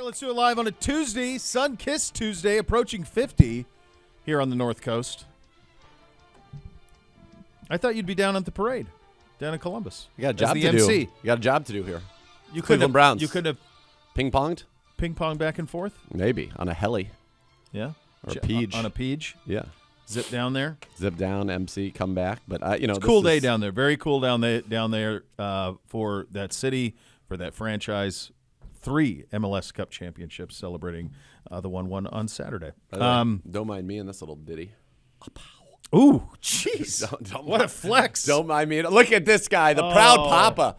right, let's do it live on a Tuesday, Sun-Kissed Tuesday, approaching 50 here on the North Coast. I thought you'd be down at the parade, down in Columbus. You got a job the to MC. do. You got a job to do here. You Cleveland Browns. You could have Ping-ponged? ping-pong back and forth? Maybe. On a heli. Yeah. Or a Peach. On a Peach. Yeah. Zip down there. Zip down, MC, come back. But, it's a cool day down there. Very cool down there for that city, for that franchise. 3 MLS Cup championships celebrating the 1-1 on Saturday. Don't mind me in this little ditty. Ooh, jeez. Don't What a flex. Don't mind me. Look at this guy, the proud papa.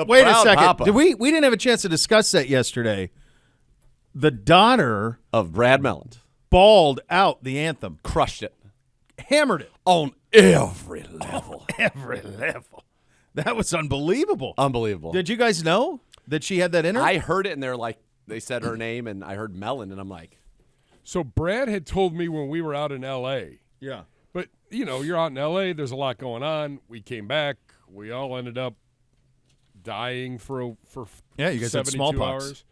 Wait a second. We didn't have a chance to discuss that yesterday. The daughter of Brad Melland bawled out the anthem. Crushed it. Hammered it. On every level. Every level. That was unbelievable. Unbelievable. Did you guys know that she had that in her? I heard it, and they said her name, and I heard Melon, and I'm like. So Brad had told me when we were out in L.A. Yeah. But, you're out in L.A., there's a lot going on. We came back. We all ended up dying for you guys had 72 smallpox.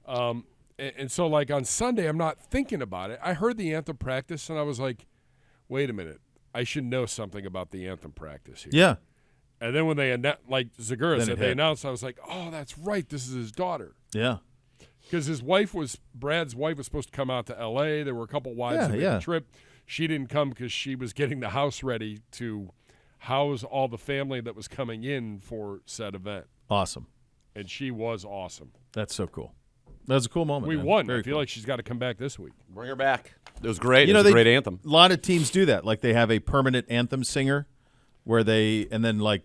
hours. And so, on Sunday, I'm not thinking about it. I heard the anthem practice, and I was like, wait a minute. I should know something about the anthem practice here. Yeah. And then when they Zagura Then said it they hit. announced, I was like, oh, that's right. This is his daughter. Yeah. Because Brad's wife was supposed to come out to L.A. There were a couple wives that made the trip. She didn't come because she was getting the house ready to house all the family that was coming in for said event. Awesome. And she was awesome. That's so cool. That was a cool moment. We man. won. Very I feel cool. like she's got to come back this week. Bring her back. It was great. It was they, a great anthem. A lot of teams do that. Like they have a permanent anthem singer where probably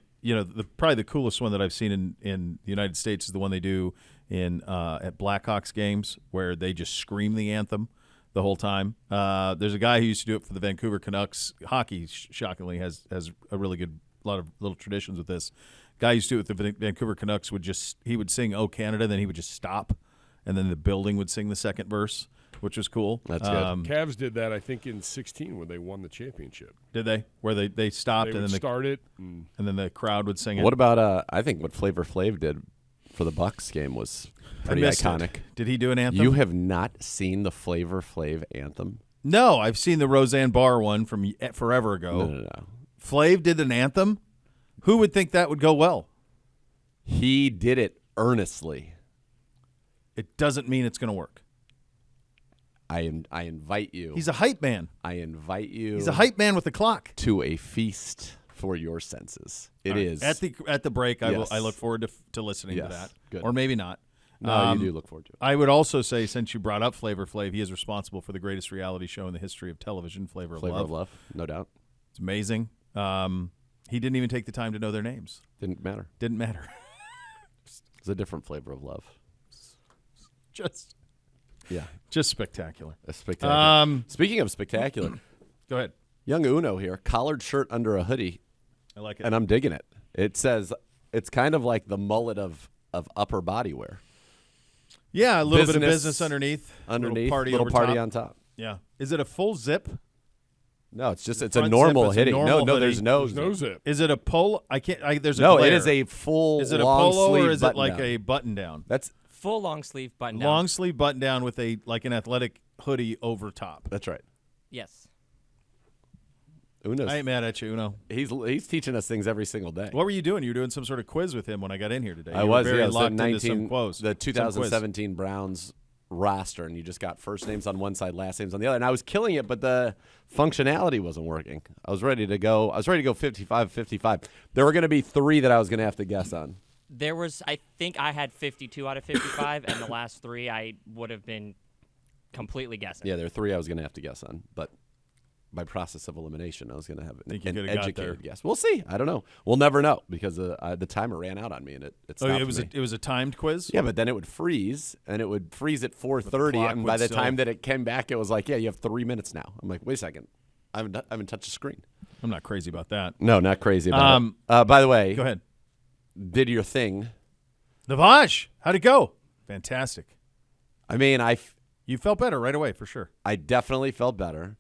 the coolest one that I've seen in the United States is the one they do at Blackhawks games where they just scream the anthem the whole time. There's a guy who used to do it for the Vancouver Canucks. Hockey, shockingly, has a really good lot of little traditions with this. Guy used to do it with the Vancouver Canucks he would sing "Oh Canada," then he would just stop, and then the building would sing the second verse, which was cool. That's good. Cavs did that, I think, in 2016 when they won the championship. Did they? Where they stopped They and then start it. and then the crowd would sing it. What about I think what Flavor Flav did for the Bucks game was pretty iconic. It. Did he do an anthem? You have not seen the Flavor Flav anthem? No, I've seen the Roseanne Barr one from forever ago. No. Flav did an anthem? Who would think that would go well? He did it earnestly. It doesn't mean it's going to work. I invite you. He's a hype man. I invite you. He's a hype man with a clock. To a feast for your senses. It is At the break. Yes. I look forward to listening to that. Good. Or maybe not. No, you do look forward to it. I would also say, since you brought up Flavor Flav, he is responsible for the greatest reality show in the history of television, Flavor of Love. No doubt. It's amazing. He didn't even take the time to know their names. Didn't matter. Didn't matter. It's a different flavor of love. Just spectacular. Spectacular. Speaking of spectacular, Go ahead. young Uno here, collared shirt under a hoodie, I like it. and I'm digging it. It says it's kind of like the mullet of upper body wear. Yeah, a little bit of Business business underneath. Underneath, party little over party top. on top. Yeah. Is it a full zip? No, it's just it's front a zip, normal it's a hoodie. normal No, hoodie. there's no There's no zip. Is it a polo? There's a No, glare. it is a full Is it a long polo sleeve or is it like button-down. a button down? That's Full long sleeve button down. Long sleeve button down with an athletic hoodie over top. that's right. Yes. Uno's I ain't mad at you, Uno. he's teaching us things every single day. What were you doing? You were doing some sort of quiz with him when I got in here today. I You were was, very yeah, it was locked the into some quiz. the 2017 Browns roster, and you just got first names on one side, last names on the other. And I was killing it, but the functionality wasn't working. I was ready to go 55-55. There were going to be 3 that I was going to have to guess on. There was, I think I had 52 out of 55, and the last 3 I would have been completely guessing. Yeah, there were 3 I was going to have to guess on, but by process of elimination, I was going to have Think you an could've got educated there. guess. We'll see. I don't know. We'll never know because the timer ran out on me, and it stopped me. It was a timed quiz? Yeah, but then it would freeze, and it would freeze at 4:30, clock and would by the still- time that it came back, it was like, yeah, you have 3 minutes now. I'm like, wait a second. I haven't touched the screen. I'm not crazy about that. No, not crazy about it. By the way, Go ahead. did your thing. Navaj, how'd it go? Fantastic. I mean, You felt better right away, for sure. I definitely felt better.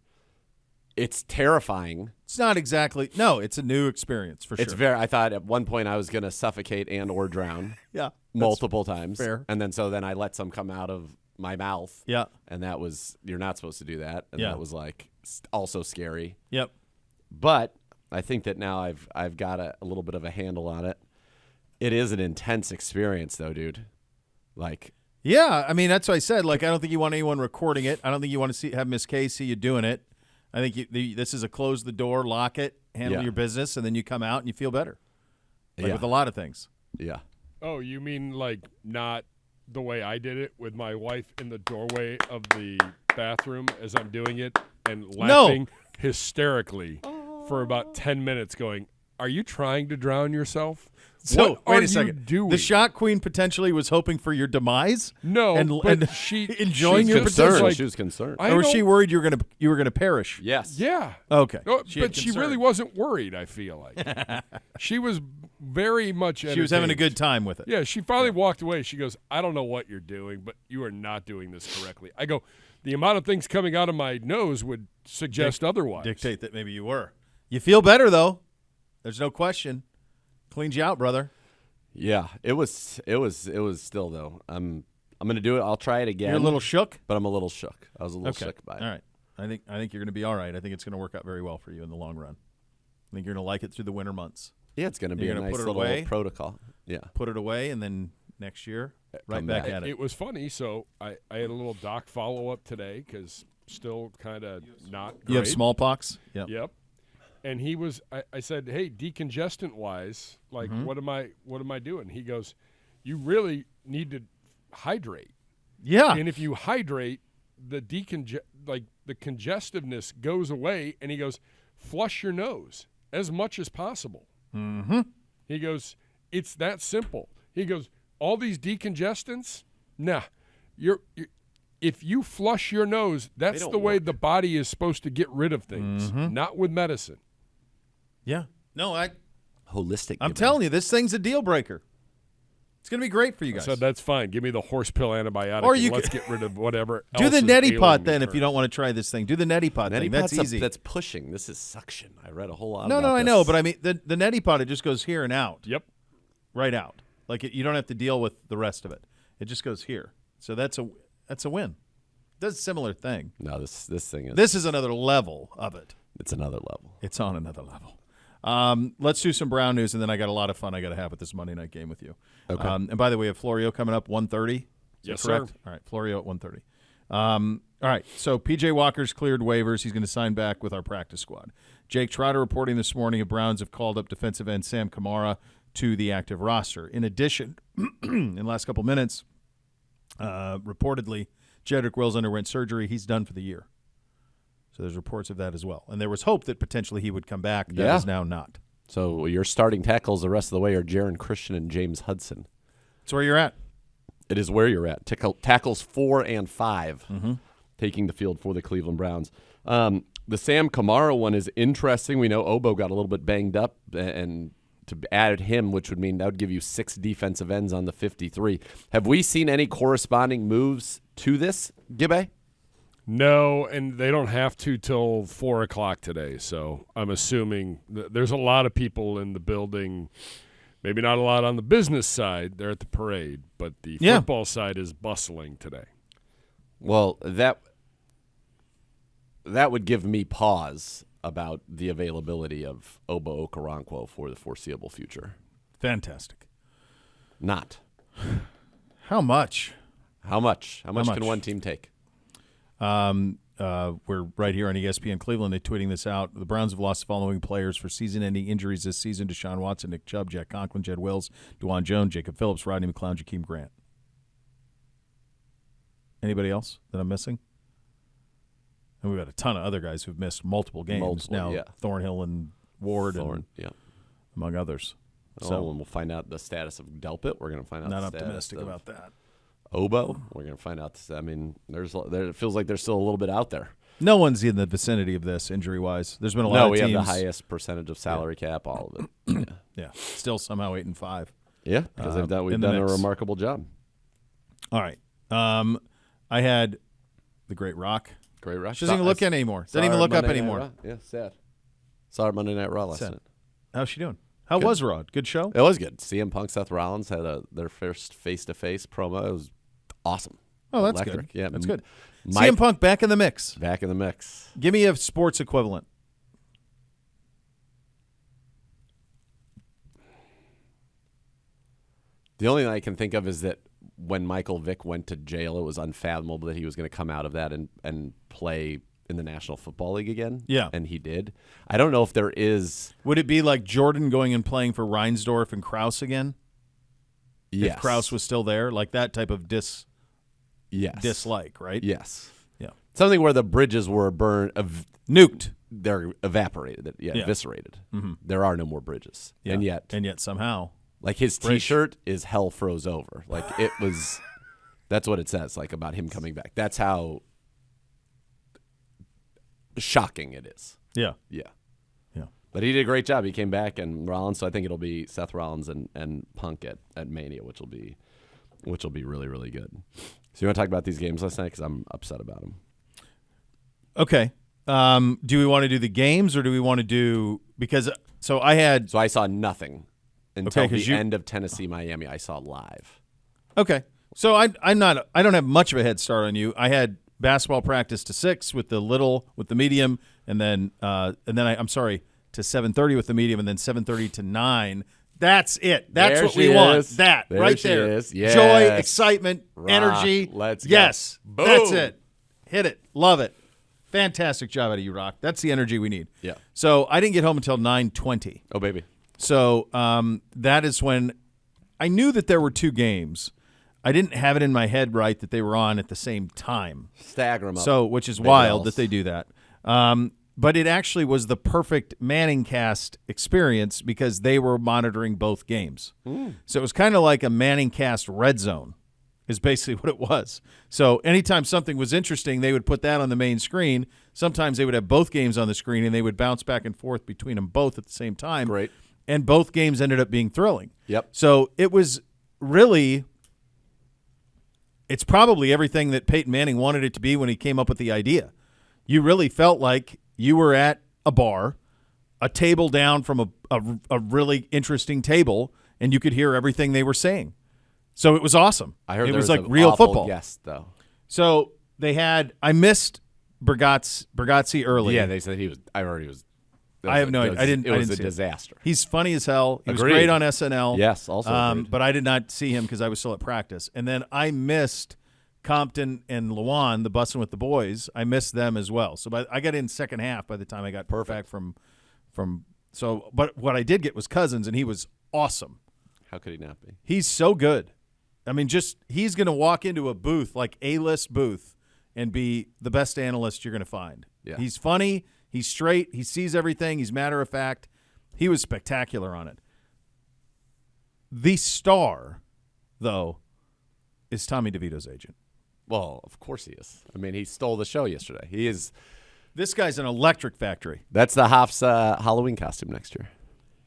It's terrifying. It's not exactly. No, it's a new experience, for It's sure. I thought at one point I was going to suffocate and or drown Yeah. multiple times. fair. And then I let some come out of my mouth. Yeah. And that was, you're not supposed to do that. And Yeah. that was like also scary. Yep. But I think that now I've got a little bit of a handle on it. It is an intense experience, though, dude. Like, Yeah, I mean, that's what I said. Like, I don't think you want anyone recording it. I don't think you want to have Miss K see you doing it. I think this is a close the door, lock it, handle your business, and then you come out and you feel better. Like with a lot of things. Yeah. Oh, you mean like not the way I did it with my wife in the doorway of the bathroom as I'm doing it and laughing hysterically for about 10 minutes going, are you trying to drown yourself? So, what are wait a second. you doing? The shot queen potentially was hoping for your demise? No, and she enjoying she's your just potential. like, She was concerned. I Or was don't- she worried you were gonna perish? Yes. Yeah. Okay. No, She had but she concern. really wasn't worried, I feel like. She was very much She was having a entertained. good time with it. Yeah, she finally walked away. She goes, I don't know what you're doing, but you are not doing this correctly. I go, the amount of things coming out of my nose would suggest otherwise. Dictate that maybe you were. You feel better though. There's no question. Cleaned you out, brother. Yeah. It was still, though. I'm going to do it. I'll try it again. You're a little shook? But I'm a little shook. I was a little Okay. shook by it. All right. I think you're going to be all right. I think it's going to work out very well for you in the long run. I think you're going to like it through the winter months. Yeah, it's going to be You're a gonna nice put it little away? protocol. Yeah. Put it away, and then next year, right Come back back. at it. It was funny. So I had a little doc follow-up today because still kind of not great. You have smallpox? Yeah. Yep. And he was. I said, "Hey, decongestant wise, like what am I doing?" He goes, "You really need to hydrate. Yeah. And if you hydrate, the the congestiveness goes away." And he goes, "Flush your nose as much as possible." Mm-hmm. He goes, "It's that simple." He goes, "All these decongestants, nah. If you flush your nose, that's don't the way work. the body is supposed to get rid of things, not with medicine." Yeah. No, Holistic. I'm telling you, this thing's a deal breaker. It's going to be great for you guys. So that's fine. Give me the horse pill antibiotic, Or and you let's could- get rid of whatever. Do else the is neti ailing pot me then if you currently. don't want to try this thing. Do the neti pot thing. That's easy. That's pushing. This is suction. I read a whole lot No, about I this. know, but I mean the neti pot, it just goes here and out. Yep. Right out. Like you don't have to deal with the rest of it. It just goes here. So that's a win. Does a similar thing. No, this thing is. This is another level of it. It's another level. It's on another level. Let's do some Brown news, and then I got a lot of fun I got to have with this Monday night game with you. Okay. And by the way, we have Florio coming up 1:30. Is Yes, that correct? sir. All right, Florio at 1:30. All right, so P.J. Walker's cleared waivers. He's going to sign back with our practice squad. Jake Trotter reporting this morning, the Browns have called up defensive end Sam Kamara to the active roster. In addition, in the last couple minutes, reportedly, Jedrick Wills underwent surgery. He's done for the year. So there's reports of that as well. And there was hope that potentially he would come back. That is now not. So your starting tackles the rest of the way are Jaron Christian and James Hudson. That's where you're at. It is where you're at. Tackles 4 and 5 Mm-hmm. taking the field for the Cleveland Browns. The Sam Kamara one is interesting. We know Obo got a little bit banged up, and to add him, which would mean that would give you 6 defensive ends on the 53. Have we seen any corresponding moves to this, Gibbe? No, and they don't have to till 4 o'clock today. So I'm assuming there's a lot of people in the building. Maybe not a lot on the business side. They're at the parade, but the football side is bustling today. Well, that would give me pause about the availability of Obo Okoronkwo for the foreseeable future. Fantastic. Not. How much? How much? How much much? can one team take? We're right here on ESPN Cleveland. They're tweeting this out. The Browns have lost the following players for season-ending injuries this season: Deshaun Watson, Nick Chubb, Jack Conklin, Jed Wills, DeJuan Jones, Jacob Phillips, Rodney McLeod, Jakeem Grant. Anybody else that I'm missing? And we've got a ton of other guys who've missed multiple games now. yeah. Thornhill and Ward, and Yeah. among others. So and we'll find out the status of Delpit. We're going to find out Not the status optimistic of about that. Obo. We're going to find out. I mean, it feels like there's still a little bit out there. No one's in the vicinity of this injury-wise. There's been a lot No, of we teams. have the highest percentage of salary cap, all of it. Yeah, still somehow 8-5. Yeah, because we've in the done a mix. remarkable job. All right. I had the Great Rock. Great rush. Doesn't even look in anymore. Doesn't even look up anymore. Yeah, sad. Saw her Monday Night Raw last Sad. night. How's she doing? How Good. was Raw? Good show? It was good. CM Punk, Seth Rollins had their first face-to-face promo. It was awesome. Oh, that's Electric. good. Yeah, That's good. Mike- CM Punk back in the mix. Back in the mix. Give me a sports equivalent. The only thing I can think of is that when Michael Vick went to jail, it was unfathomable that he was going to come out of that and play in the National Football League again. Yeah. And he did. I don't know if there is. Would it be like Jordan going and playing for Reinsdorf and Krause again? Yes. If Krause was still there? Like that type of Yes. dislike, right? Yes. Yeah. Something where the bridges were burned, Nuked. they're evaporated, Yeah. eviscerated. Mm-hmm. There are no more bridges. Yeah. And yet, somehow. like his Bridge. T-shirt is hell froze over. Like it was, that's what it says, like about him coming back. That's how shocking it is. Yeah. Yeah. Yeah. But he did a great job. He came back, and Rollins. So I think it'll be Seth Rollins and Punk at Mania, which will be really, really good. So you want to talk about these games last night? Because I'm upset about them. Okay. Do we want to do the games or do we want to do so I saw nothing until Okay, 'cause the you- end of Tennessee Miami. I saw live. Okay. So I don't have much of a head start on you. I had basketball practice to 6 with the medium, and then I'm sorry, to 7:30 with the medium, and then 7:30 to 9. That's it. That's There what we she want. is. That There right she there. is. Yes. Joy, excitement, Rock. energy. Let's go. Yes. Boom. That's it. Hit it. Love it. Fantastic job out of you, Rock. That's the energy we need. Yeah. So I didn't get home until 9:20. Oh, baby. So that is when I knew that there were 2 games. I didn't have it in my head right that they were on at the same time. Stagger them up. So, which is Big wild L's. that they do that. But it actually was the perfect Manning cast experience because they were monitoring both games. So it was kind of like a Manning cast red zone is basically what it was. So anytime something was interesting, they would put that on the main screen. Sometimes they would have both games on the screen, and they would bounce back and forth between them both at the same time. Great. And both games ended up being thrilling. Yep. So it was really – it's probably everything that Peyton Manning wanted it to be when he came up with the idea. You really felt like you were at a bar, a table down from a really interesting table, and you could hear everything they were saying. So it was awesome. I heard it there was was like an real awful football. guest, though. So they had – I missed Bergazzi early. Yeah, they said he was. I heard he was. I have no idea. I didn't It was see a disaster. He's funny as hell. He was Agreed. great on SNL. Yes, also agreed. but I did not see him because I was still at practice. And then I missed Compton and Luan, the Bussin' with the Boys. I missed them as well. So I got in second half by the time I got back from. So, but what I did get was Cousins, and he was awesome. How could he not be? He's so good. I mean, he's going to walk into a booth, like A-list booth, and be the best analyst you're going to find. Yeah. He's funny. He's straight. He sees everything. He's matter of fact. He was spectacular on it. The star, though, is Tommy DeVito's agent. Well, of course he is. I mean, he stole the show yesterday. He is. This guy's an electric factory. That's the Hoff's Halloween costume next year.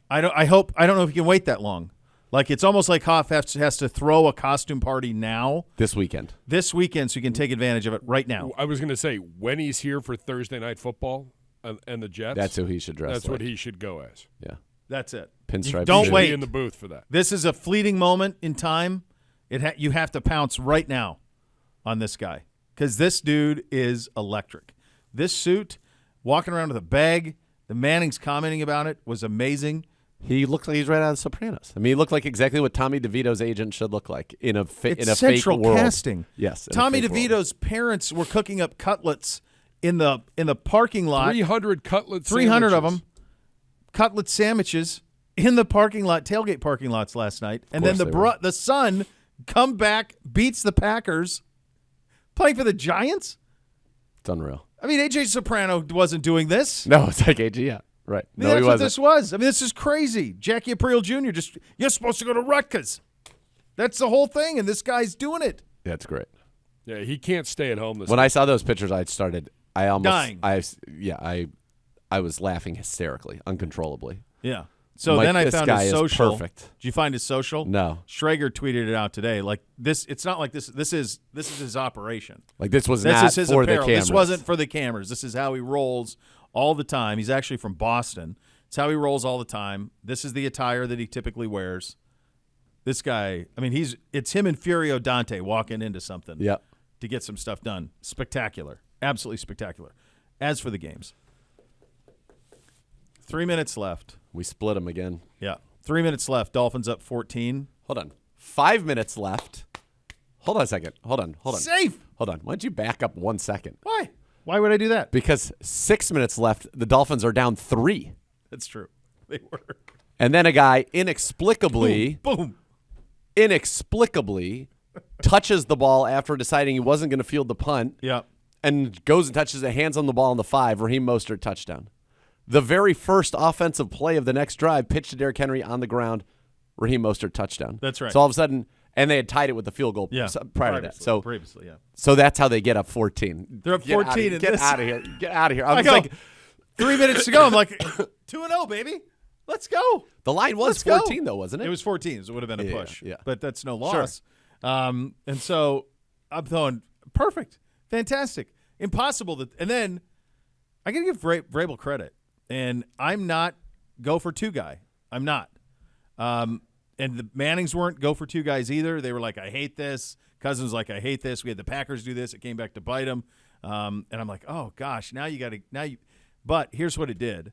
I don't know if he can wait that long. Like, it's almost like Hoff has to throw a costume party now. This weekend. So he can take advantage of it right now. I was going to say, when he's here for Thursday Night Football and the Jets, That's who he should dress that's like. what he should go as. Yeah. That's it. Pinstripe Don't suit. Should wait. be in the booth for that. This is a fleeting moment in time. You have to pounce right now on this guy because this dude is electric. This suit, walking around with a bag, the Mannings commenting about it was amazing. He looked like he's right out of The Sopranos. I mean, he looked like exactly what Tommy DeVito's agent should look like in a It's fake central world. casting. Yes. in a Tommy fake world. DeVito's parents were cooking up cutlets in the parking lot. 300 cutlet 300 of sandwiches. them, cutlet sandwiches in the parking lot, tailgate parking lots last night. And then course the son come back, beats the Packers, playing for the Giants. It's unreal. I mean, AJ Soprano wasn't doing this. No, it's like AG. Yeah. Right. I mean, No, that's he what wasn't. this was. I mean, this is crazy. Jackie Aprile Jr. You're supposed to go to Rutgers. That's the whole thing, and this guy's doing it. That's great. Yeah, he can't stay at home this When I saw those pictures, I almost Dying. I was laughing hysterically, uncontrollably. Yeah. So Like, then I this found guy his is social. perfect. Did you find his social? No. Schrager tweeted it out today. Like this, it's not like this. This is his operation. Like this was This not is his for apparel. the cameras. This wasn't for the cameras. This is how he rolls all the time. He's actually from Boston. It's how he rolls all the time. This is the attire that he typically wears. This guy, I mean, it's him and Furio Dante walking into something. Yep. to get some stuff done. Spectacular. Absolutely spectacular. As for the games, 3 minutes left. We split them again. Yeah. 3 minutes left. Dolphins up 14. Hold on. 5 minutes left. Hold on a second. Hold on. Safe. Hold on. Why don't you back up 1 second? Why? Why would I do that? Because 6 minutes left, the Dolphins are down 3. That's true. They were. And then a guy inexplicably touches the ball after deciding he wasn't going to field the punt. Yeah. And goes and touches the hands on the ball on the 5, Raheem Mostert touchdown. The very first offensive play of the next drive, pitch to Derrick Henry on the ground, Raheem Mostert touchdown. That's right. So all of a sudden, and they had tied it with the field goal prior to that. So previously, yeah. So that's how they get up 14. They're up 14. Get out of here. Get out of here. I was go, like, 3 minutes to go. I'm like, 2-0, baby. Let's go. the line was Let's 14 go. though, wasn't it? It was 14, so it would have been a Yeah, push. yeah. But that's no Sure. loss. And so I'm throwing perfect, fantastic, impossible. And then I got to give Vrabel credit. And I'm not go for two guy. I'm not. And the Mannings weren't go for two guys either. They were like, I hate this. Cousins was like, I hate this. We had the Packers do this. It came back to bite them. And I'm like, oh gosh, now you got to But here's what it did.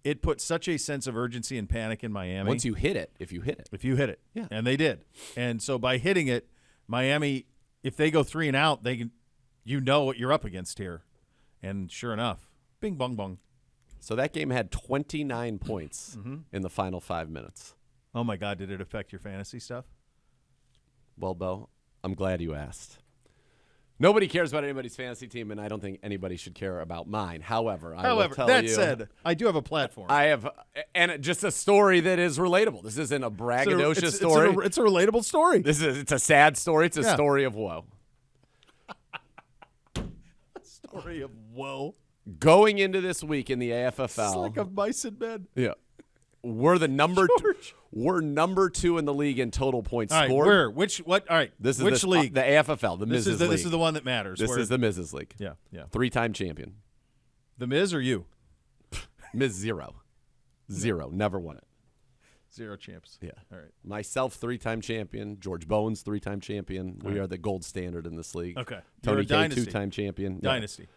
It put such a sense of urgency and panic in Miami. Once you hit it, if you hit it. Yeah. And they did. And so by hitting it, Miami, if they go 3 and out, you know what you're up against here. And sure enough, bing, bong, bong. So that game had 29 points in the final 5 minutes. Oh, my God. Did it affect your fantasy stuff? Well, Bo, I'm glad you asked. Nobody cares about anybody's fantasy team, and I don't think anybody should care about mine. However, I will tell that you, said, I do have a platform. I have just a story that is relatable. This isn't a braggadocious story. It's a relatable story. It's a sad story. It's a story of woe. Story of woe. Going into this week in the AFFL, It's like a mice in bed. yeah, we're the number George. we're number 2 in the league in total points All right, scored. where? Which? What? All right. This is which league? the AFFL, the this Mrs. League. This is the one that matters. This where- is the Mrs. League. Yeah, yeah. 3-time champion. The Miz or you? Ms. Zero, never won it. 0 champs. Yeah. All right. Myself, 3-time champion. George Bones, 3-time champion. We are the gold standard in this league. Okay. Tony You're a K, dynasty. 2-time champion. Yeah. Dynasty.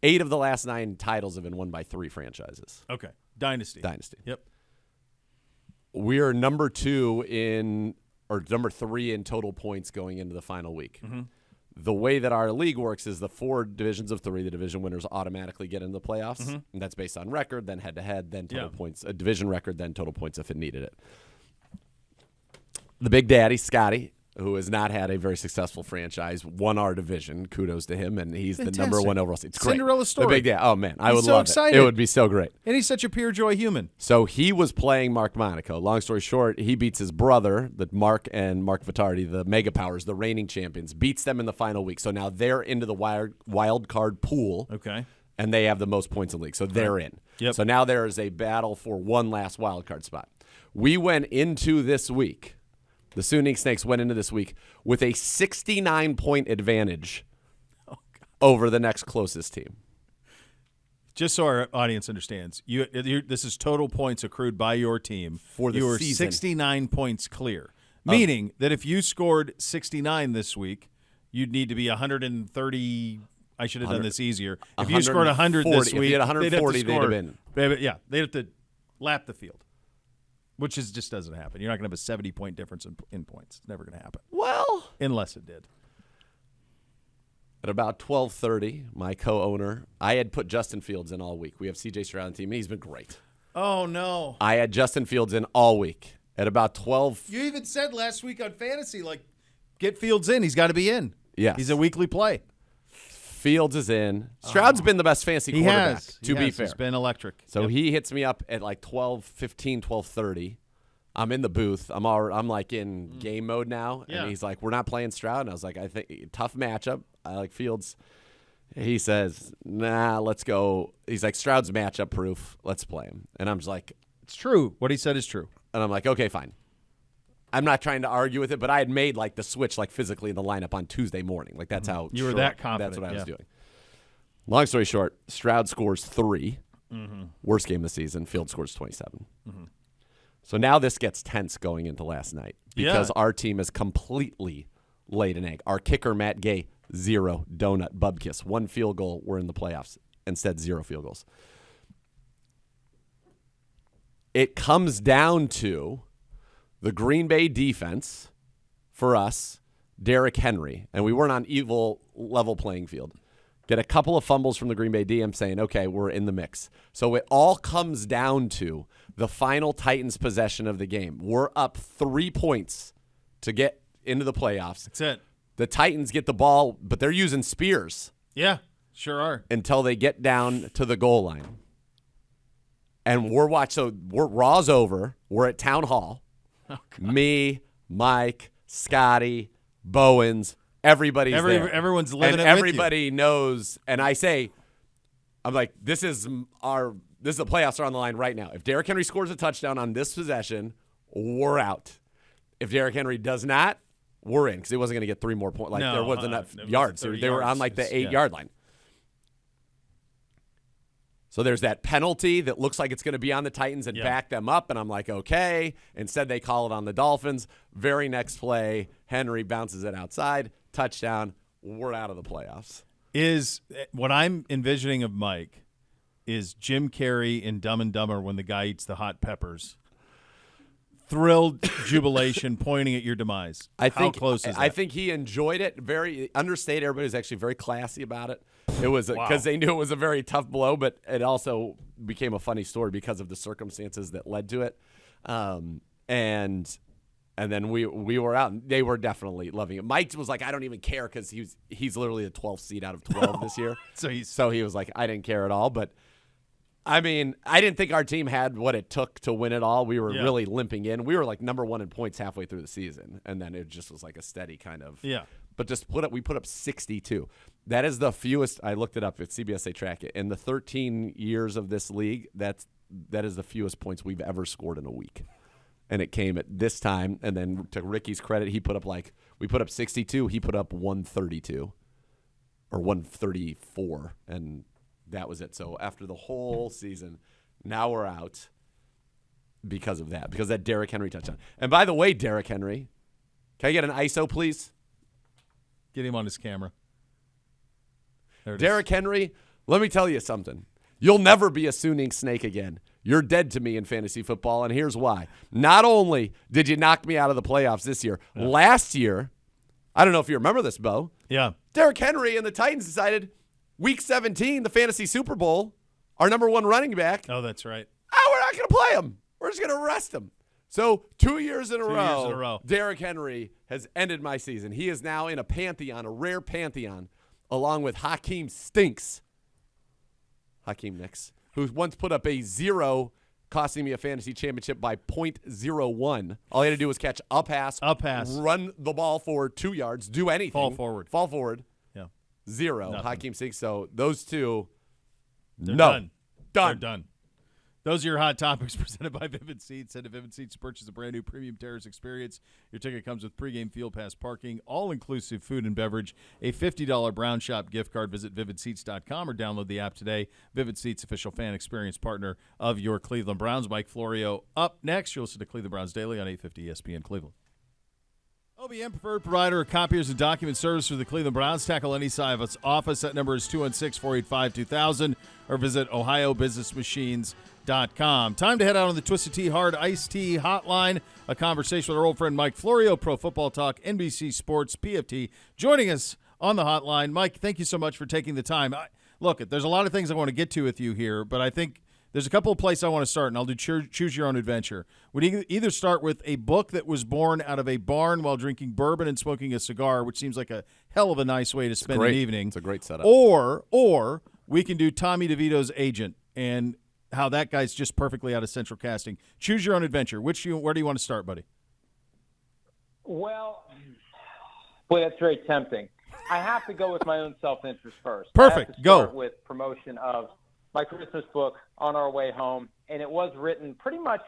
8 of the last 9 titles have been won by 3 franchises. Okay. Dynasty. Yep. Yep. We are number 3 in total points going into the final week. Mm-hmm. The way that our league works is the 4 divisions of 3. The division winners automatically get into the playoffs, Mm-hmm. and that's based on record, then head-to-head, then total Yeah. points. A division record, then total points if it needed it. The Big Daddy, Scotty, who has not had a very successful franchise, won our division. Kudos to him, and he's the number Fantastic. 1 overall seed. It's great. Cinderella story. The Big Daddy. Oh, man. I He's would so love excited. it. It would be so great. And he's such a pure joy human. So he was playing Mark Monaco. Long story short, he beats his brother, Mark Vittardi, the Mega Powers, the reigning champions, beats them in the final week. So now they're into the wild card pool. Okay. And they have the most points in the league. So they're in. Yep. So now there is a battle for one last wild card spot. We went into this week. The Suning Snakes went into this week with a 69-point advantage over the next closest team. Just so our audience understands, this is total points accrued by your team. For the you were season. 69 points clear, meaning that if you scored 69 this week, you'd need to be 130. I should have done this easier. If you scored 100 this 140. week, If you had 140, they'd have been. They'd have to lap the field, which just doesn't happen. You're not going to have a 70-point difference in points. It's never going to happen. Well, Unless it did. at about 12:30, my co-owner, I had put Justin Fields in all week. We have CJ Stroud on the team, and he's been great. Oh, no. I had Justin Fields in all week. At about 12, You even said last week on fantasy, get Fields in. He's got to be in. Yes. He's a weekly play. Fields is in. Stroud's been the best fantasy He quarterback, has. to be fair. He's been electric. So Yep. he hits me up at 12:15, 12:30. I'm in the booth. I'm in game mode now. Yeah. And he's like, we're not playing Stroud. And I was like, I think tough matchup. I like Fields. He says, nah, let's go. He's like, Stroud's matchup proof. Let's play him. And I'm just like, It's true. What he said is true. and I'm like, okay, fine. I'm not trying to argue with it, but I had made the switch physically in the lineup on Tuesday morning. That's how You were sure- that confident, That's what I was yeah. doing. Long story short, Stroud scores 3. Mm-hmm. Worst game of the season. Field scores 27. So now this gets tense going into last night because Yeah. our team has completely laid an egg. Our kicker, Matt Gay, 0 donut bubkiss. 1 field goal, we're in the playoffs. Instead, 0 field goals. It comes down to the Green Bay defense for us, Derrick Henry, and we weren't on evil level playing field. Get a couple of fumbles from the Green Bay DM saying, okay, we're in the mix. So it all comes down to the final Titans possession of the game. We're up 3 points to get into the playoffs. That's it. The Titans get the ball, but they're using spears. Yeah, sure are. Until they get down to the goal line. And we're Raw's over. We're at Town Hall. Oh, me, Mike, Scotty, Bowens, everybody's there. Everyone's living and it everybody knows. And I'm like, this is the playoffs are on the line right now. If Derrick Henry scores a touchdown on this possession, we're out. If Derrick Henry does not, we're in because he wasn't going to get 3 more points. There wasn't enough yards. They were on like the 8-yard line. So there's that penalty that looks like it's going to be on the Titans and back them up, and I'm like, okay. Instead, they call it on the Dolphins. Very next play, Henry bounces it outside, touchdown. We're out of the playoffs. Is what I'm envisioning of Mike is Jim Carrey in Dumb and Dumber when the guy eats the hot peppers. Thrilled jubilation pointing at your demise. How close is that? I think he enjoyed it. Very understated. Everybody was actually very classy about it. It was because they knew it was a very tough blow, but it also became a funny story because of the circumstances that led to it. And then we were out. And they were definitely loving it. Mike was like, I don't even care because he's literally the 12th seed out of 12 this year. So he was like, I didn't care at all. But I mean, I didn't think our team had what it took to win it all. We were really limping in. We were like number 1 in points halfway through the season, and then it just was like a steady kind of. Yeah. But we put up 62. That is the fewest. I looked it up at CBS. They track it. In the 13 years of this league, that is the fewest points we've ever scored in a week. And it came at this time. And then to Ricky's credit, we put up 62. He put up 132 or 134, and that was it. So after the whole season, now we're out because of that Derrick Henry touchdown. And by the way, Derrick Henry, can I get an ISO, please? Get him on his camera. Derrick Henry, let me tell you something. You'll never be a Suning snake again. You're dead to me in fantasy football, and here's why. Not only did you knock me out of the playoffs this year, last year, I don't know if you remember this, Bo. Yeah. Derrick Henry and the Titans decided Week 17, the fantasy Super Bowl, our number 1 running back. Oh, that's right. We're not going to play him. We're just going to rest him. So 2 years in a row, Derrick Henry has ended my season. He is now in a pantheon, a rare pantheon, along with Hakeem Nicks, who once put up a 0, costing me a fantasy championship by .01. All he had to do was catch a pass, run the ball for 2 yards, do anything. Fall forward. Yeah. 0. Nothing. Hakeem Nicks. So those two, done. They're done. Those are your hot topics presented by Vivid Seats. Head to Vivid Seats to purchase a brand new premium terrace experience. Your ticket comes with pregame field pass parking, all-inclusive food and beverage, a $50 Brown Shop gift card. Visit vividseats.com or download the app today. Vivid Seats, official fan experience partner of your Cleveland Browns. Mike Florio up next. You'll listen to Cleveland Browns Daily on 850 ESPN Cleveland. OBM preferred provider of copiers and document service for the Cleveland Browns. Tackle any side of its office. That number is 216-485-2000 or visit ohiobusinessmachines.com. Time to head out on the Twisted Tea Hard Iced Tea Hotline. A conversation with our old friend Mike Florio, Pro Football Talk, NBC Sports, PFT, joining us on the hotline. Mike, thank you so much for taking the time. Look, there's a lot of things I want to get to with you here, but I think there's a couple of places I want to start, and I'll do choose your own adventure. Would either start with a book that was born out of a barn while drinking bourbon and smoking a cigar, which seems like a hell of a nice way to spend an evening. It's a great setup. Or we can do Tommy DeVito's Agent and how that guy's just perfectly out of central casting. Choose your own adventure. Where do you want to start, buddy? Well, boy, that's very tempting. I have to go with my own self-interest first. Perfect. I have to Go. start with promotion of my Christmas book, On Our Way Home, and it was written pretty much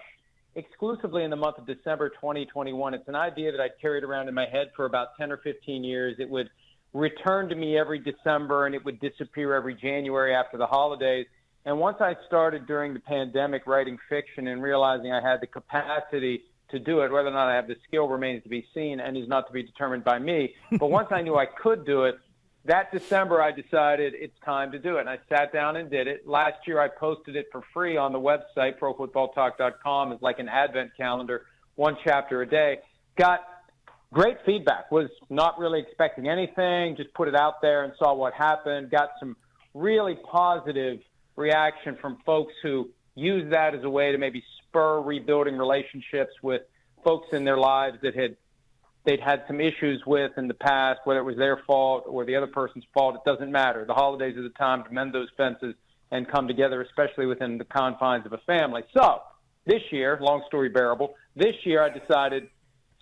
exclusively in the month of December 2021. It's an idea that I'd carried around in my head for about 10 or 15 years. It would return to me every December, and it would disappear every January after the holidays. And once I started during the pandemic writing fiction and realizing I had the capacity to do it, whether or not I have the skill remains to be seen and is not to be determined by me. But once I knew I could do it, that December, I decided it's time to do it. And I sat down and did it. Last year, I posted it for free on the website, profootballtalk.com. It's like an advent calendar, 1 chapter a day. Got great feedback. Was not really expecting anything. Just put it out there and saw what happened. Got some really positive reaction from folks who use that as a way to maybe spur rebuilding relationships with folks in their lives that they'd had some issues with in the past, whether it was their fault or the other person's fault. It doesn't matter. The holidays are the time to mend those fences and come together, especially within the confines of a family. So this year, long story bearable, this year I decided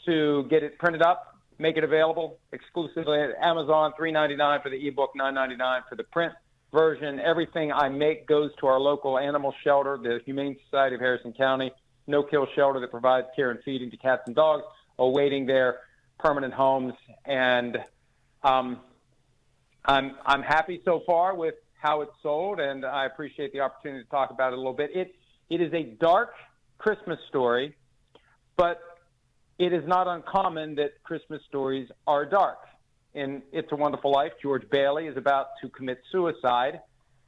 to get it printed up, make it available exclusively at Amazon, $3.99 for the ebook, $9.99 for the print version. Everything I make goes to our local animal shelter, the Humane Society of Harrison County, no-kill shelter that provides care and feeding to cats and dogs awaiting their permanent homes. And I'm happy so far with how it's sold, and I appreciate the opportunity to talk about it a little bit. It is a dark Christmas story, but it is not uncommon that Christmas stories are dark. In It's a Wonderful Life, George Bailey is about to commit suicide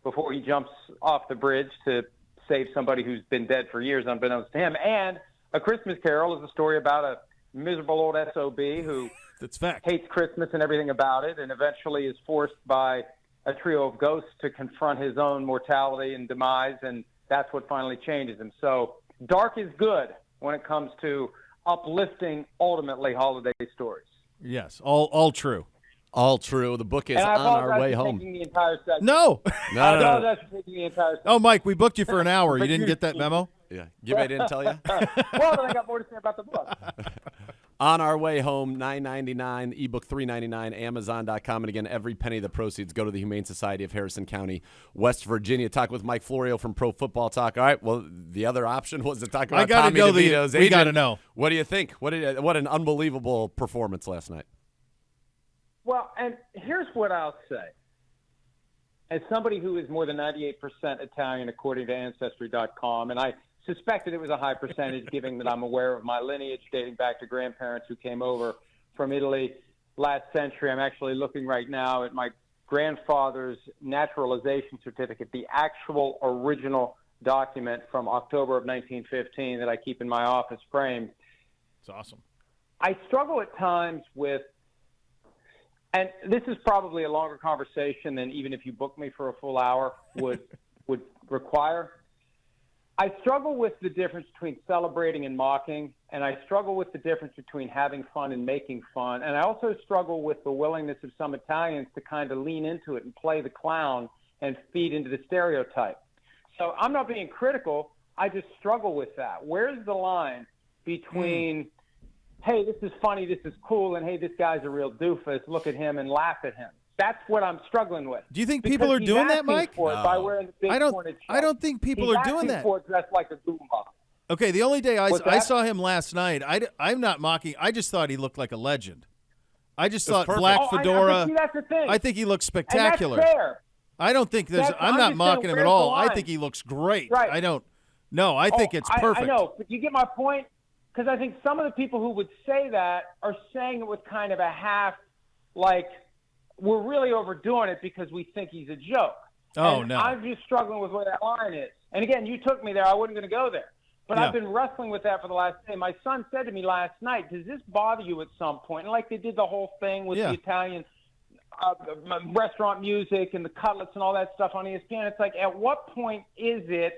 before he jumps off the bridge to save somebody who's been dead for years, unbeknownst to him. And A Christmas Carol is a story about a miserable old SOB who That's fact. hates Christmas and everything about it, and eventually is forced by a trio of ghosts to confront his own mortality and demise, and that's what finally changes him. So dark is good when it comes to uplifting, ultimately, holiday stories. Yes, all true. All true. The book is And I on our apologize way for home. taking the entire segment. No. I apologize for taking the entire segment. Oh, Mike, we booked you for an hour. You didn't get that memo? Yeah. Gibby didn't tell you? Well, then I got more to say about the book. On our way home, $9.99, ebook $3.99, Amazon.com. And again, every penny of the proceeds go to the Humane Society of Harrison County, West Virginia. Talk with Mike Florio from Pro Football Talk. All right, well, the other option was to talk about Tommy DeVito's agent. We got to know. What do you think? What an unbelievable performance last night. Well, and here's what I'll say. As somebody who is more than 98% Italian, according to Ancestry.com, and I suspected it was a high percentage, given that I'm aware of my lineage dating back to grandparents who came over from Italy last century. I'm actually looking right now at my grandfather's naturalization certificate, the actual original document from October of 1915 that I keep in my office framed. It's awesome. I struggle at times with, and this is probably a longer conversation than even if you book me for a full hour would require. I struggle with the difference between celebrating and mocking, and I struggle with the difference between having fun and making fun. And I also struggle with the willingness of some Italians to kind of lean into it and play the clown and feed into the stereotype. So I'm not being critical. I just struggle with that. Where's the line between, hey, this is funny, this is cool, and hey, this guy's a real doofus, look at him and laugh at him? That's what I'm struggling with. Do you think people are doing that, Mike? For it by wearing the big pointed I don't think people are doing that. For it dressed like a Goomba. Okay, the only day I saw him last night, I'm not mocking. I just thought he looked like a legend. I just thought perfect. black fedora. See, that's the thing. I think he looks spectacular. And that's fair. I don't think there's. I'm not mocking him at all. I think he looks great. Right. I don't. No, I think it's perfect. I know, but you get my point? Because I think some of the people who would say that are saying it with kind of a half, like, we're really overdoing it because we think he's a joke. Oh, and no. I'm just struggling with where that line is. And again, you took me there. I wasn't going to go there. But Yeah. I've been wrestling with that for the last day. My son said to me last night, does this bother you at some point? And like they did the whole thing with the Italian restaurant music and the cutlets and all that stuff on ESPN. It's like, at what point is it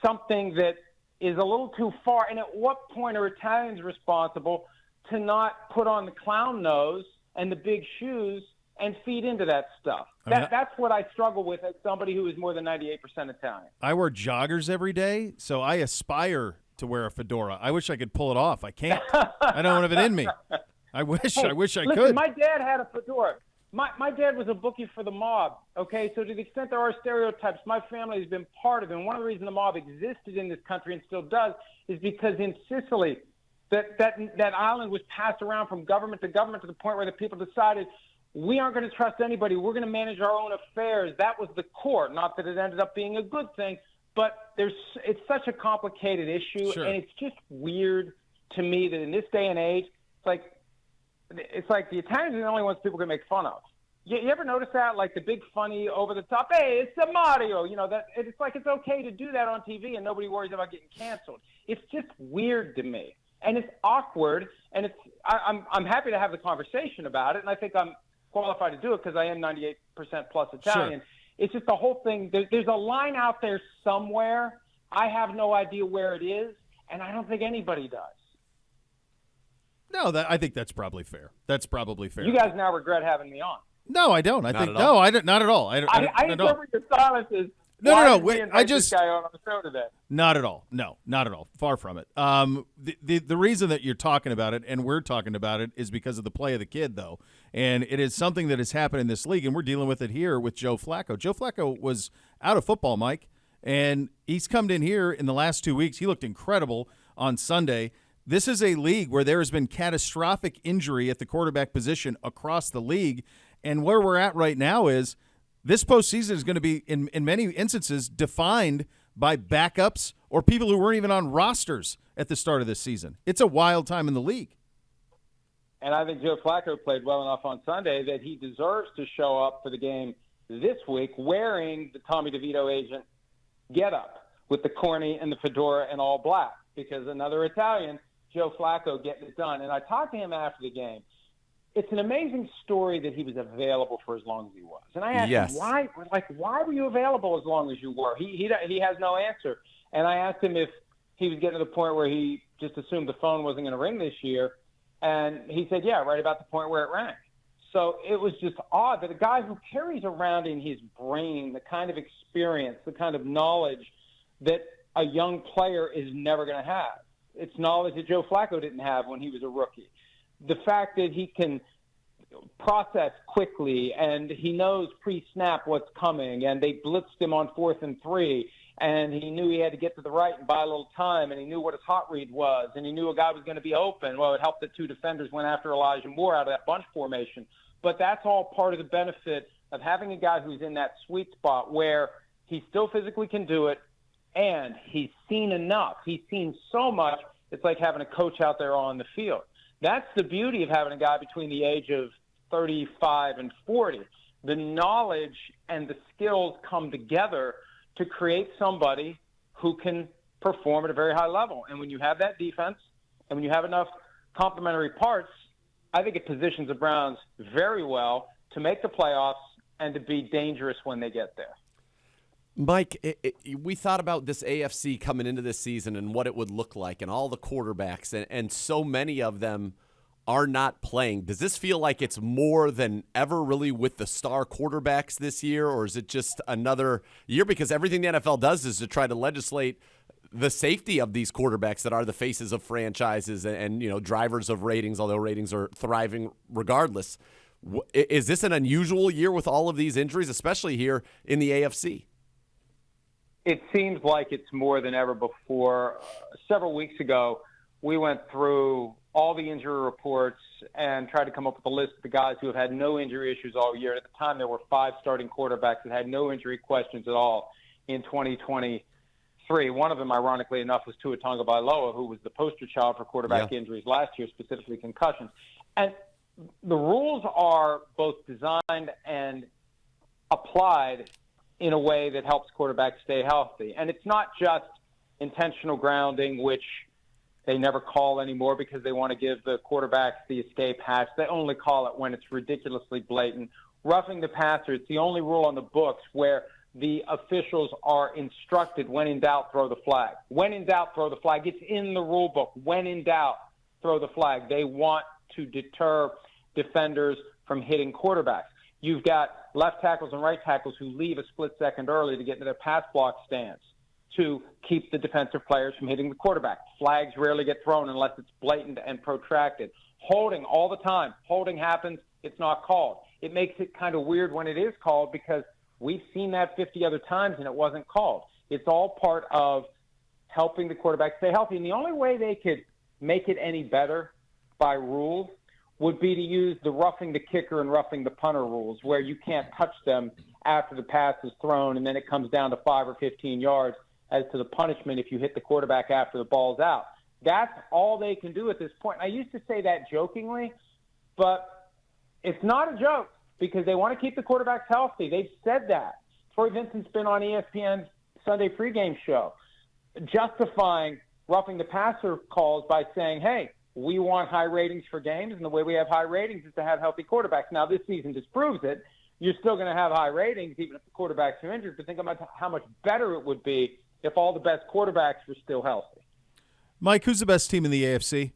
something that is a little too far? And at what point are Italians responsible to not put on the clown nose and the big shoes and feed into that stuff? That's what I struggle with as somebody who is more than 98% Italian. I wear joggers every day, so I aspire to wear a fedora. I wish I could pull it off. I can't. I don't have it in me. I wish I Listen, could. my dad had a fedora. My dad was a bookie for the mob, okay? So to the extent there are stereotypes, my family has been part of it. And one of the reasons the mob existed in this country and still does is because in Sicily, that island was passed around from government to government to the point where the people decided, we aren't going to trust anybody. We're going to manage our own affairs. That was the core. Not that it ended up being a good thing, but it's such a complicated issue, Sure. and it's just weird to me that in this day and age, it's like, it's like the Italians are the only ones people can make fun of. You ever notice that? Like the big, funny, over-the-top, hey, it's a Mario. It's like it's okay to do that on TV and nobody worries about getting canceled. It's just weird to me. And it's awkward. And I'm happy to have the conversation about it. And I think I'm qualified to do it because I am 98% plus Italian. Sure. It's just the whole thing. There's a line out there somewhere. I have no idea where it is. And I don't think anybody does. No, I think that's probably fair. That's probably fair. You guys now regret having me on. No, I don't. I Not think at all. no, I don't. Not at all. I not at all. interpret your silence as No. Wait, I just this guy on the show today. Not at all. No, not at all. Far from it. The reason that you're talking about it and we're talking about it is because of the play of the kid, though, and it is something that has happened in this league, and we're dealing with it here with Joe Flacco. Joe Flacco was out of football, Mike, and he's come in here in the last 2 weeks. He looked incredible on Sunday. This is a league where there has been catastrophic injury at the quarterback position across the league. And where we're at right now is this postseason is going to be, in many instances, defined by backups or people who weren't even on rosters at the start of this season. It's a wild time in the league. And I think Joe Flacco played well enough on Sunday that he deserves to show up for the game this week wearing the Tommy DeVito agent getup with the corny and the fedora and all black, because another Italian, Joe Flacco, getting it done. And I talked to him after the game. It's an amazing story that he was available for as long as he was. And I asked him, why were you available as long as you were? He has no answer. And I asked him if he was getting to the point where he just assumed the phone wasn't going to ring this year. And he said, yeah, right about the point where it rang. So it was just odd that a guy who carries around in his brain the kind of experience, the kind of knowledge that a young player is never going to have. It's knowledge that Joe Flacco didn't have when he was a rookie. The fact that he can process quickly and he knows pre-snap what's coming, and they blitzed him on 4th and 3, and he knew he had to get to the right and buy a little time, and he knew what his hot read was, and he knew a guy was going to be open. Well, it helped that 2 defenders went after Elijah Moore out of that bunch formation. But that's all part of the benefit of having a guy who's in that sweet spot where he still physically can do it, and he's seen enough. He's seen so much. It's like having a coach out there on the field. That's the beauty of having a guy between the age of 35 and 40. The knowledge and the skills come together to create somebody who can perform at a very high level. And when you have that defense and when you have enough complementary parts, I think it positions the Browns very well to make the playoffs and to be dangerous when they get there. Mike, we thought about this AFC coming into this season and what it would look like and all the quarterbacks, and so many of them are not playing. Does this feel like it's more than ever really with the star quarterbacks this year, or is it just another year? Because everything the NFL does is to try to legislate the safety of these quarterbacks that are the faces of franchises and drivers of ratings, although ratings are thriving regardless. Is this an unusual year with all of these injuries, especially here in the AFC? It seems like it's more than ever before. Several weeks ago, we went through all the injury reports and tried to come up with a list of the guys who have had no injury issues all year. At the time, there were 5 starting quarterbacks that had no injury questions at all in 2023. One of them, ironically enough, was Tua Tagovailoa, who was the poster child for quarterback injuries last year, specifically concussions. And the rules are both designed and applied in a way that helps quarterbacks stay healthy. And it's not just intentional grounding, which they never call anymore because they want to give the quarterbacks the escape hatch. They only call it when it's ridiculously blatant. Roughing the passer, it's the only rule on the books where the officials are instructed, when in doubt, throw the flag. When in doubt, throw the flag. It's in the rule book. When in doubt, throw the flag. They want to deter defenders from hitting quarterbacks. You've got left tackles and right tackles who leave a split second early to get into their pass block stance to keep the defensive players from hitting the quarterback. Flags rarely get thrown unless it's blatant and protracted. Holding all the time. Holding happens, it's not called. It makes it kind of weird when it is called because we've seen that 50 other times and it wasn't called. It's all part of helping the quarterback stay healthy. And the only way they could make it any better by rule would be to use the roughing the kicker and roughing the punter rules, where you can't touch them after the pass is thrown, and then it comes down to 5 or 15 yards as to the punishment if you hit the quarterback after the ball's out. That's all they can do at this point. I used to say that jokingly, But it's not a joke because they want to keep the quarterbacks healthy. They've said that. Troy Vincent's been on ESPN's Sunday pregame show justifying roughing the passer calls by saying, hey, we want high ratings for games, and the way we have high ratings is to have healthy quarterbacks. Now, this season disproves it. You're still going to have high ratings even if the quarterbacks are injured, but think about how much better it would be if all the best quarterbacks were still healthy. Mike, who's the best team in the AFC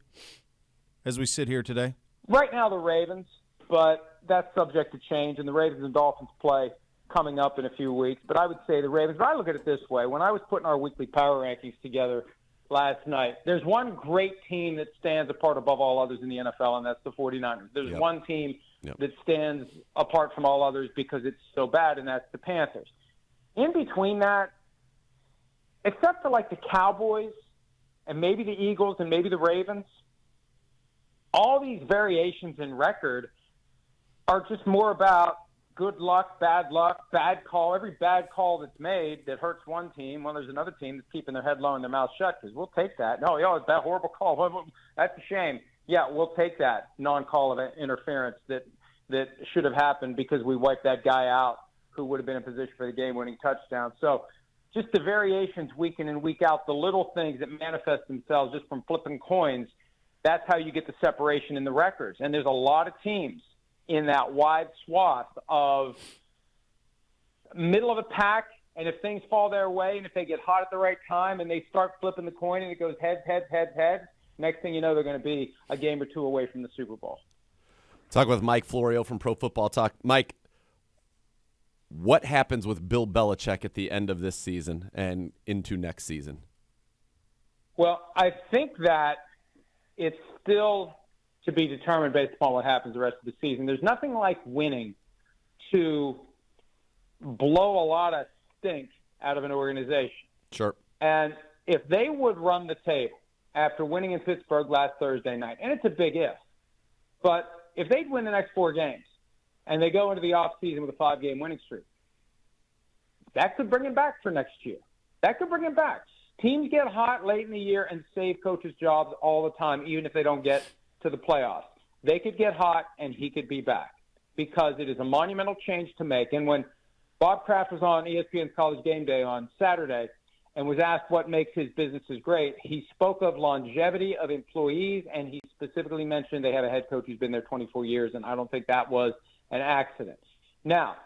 as we sit here today? Right now, the Ravens, but that's subject to change, and the Ravens and Dolphins play coming up in a few weeks. But I would say the Ravens. But I look at it this way. When I was putting our weekly power rankings together last night, there's one great team that stands apart above all others in the NFL, and that's the 49ers. There's one team that stands apart from all others because it's so bad, and that's the Panthers. In between that, except for like the Cowboys and maybe the Eagles and maybe the Ravens, all these variations in record are just more about good luck, bad call. Every bad call that's made that hurts one team, well, there's another team that's keeping their head low and their mouth shut because we'll take that. No, it's that horrible call. That's a shame. Yeah, we'll take that non-call of interference that should have happened because we wiped that guy out who would have been in position for the game-winning touchdown. So just the variations week in and week out, the little things that manifest themselves just from flipping coins, that's how you get the separation in the records. And there's a lot of teams in that wide swath of middle of the pack, and if things fall their way and if they get hot at the right time and they start flipping the coin and it goes head, next thing you know, they're going to be a game or two away from the Super Bowl. Talk with Mike Florio from Pro Football Talk. Mike, what happens with Bill Belichick at the end of this season and into next season? Well, I think that it's still to be determined based upon what happens the rest of the season. There's nothing like winning to blow a lot of stink out of an organization. Sure. And if they would run the table after winning in Pittsburgh last Thursday night, and it's a big if, but if they'd win the next 4 games and they go into the offseason with a 5-game winning streak, that could bring him back for next year. That could bring him back. Teams get hot late in the year and save coaches' jobs all the time, even if they don't get to the playoffs. They could get hot and he could be back because it is a monumental change to make. And when Bob Kraft was on ESPN's College Game Day on Saturday and was asked what makes his businesses great, he spoke of longevity of employees, and he specifically mentioned they have a head coach who's been there 24 years, and I don't think that was an accident. Now,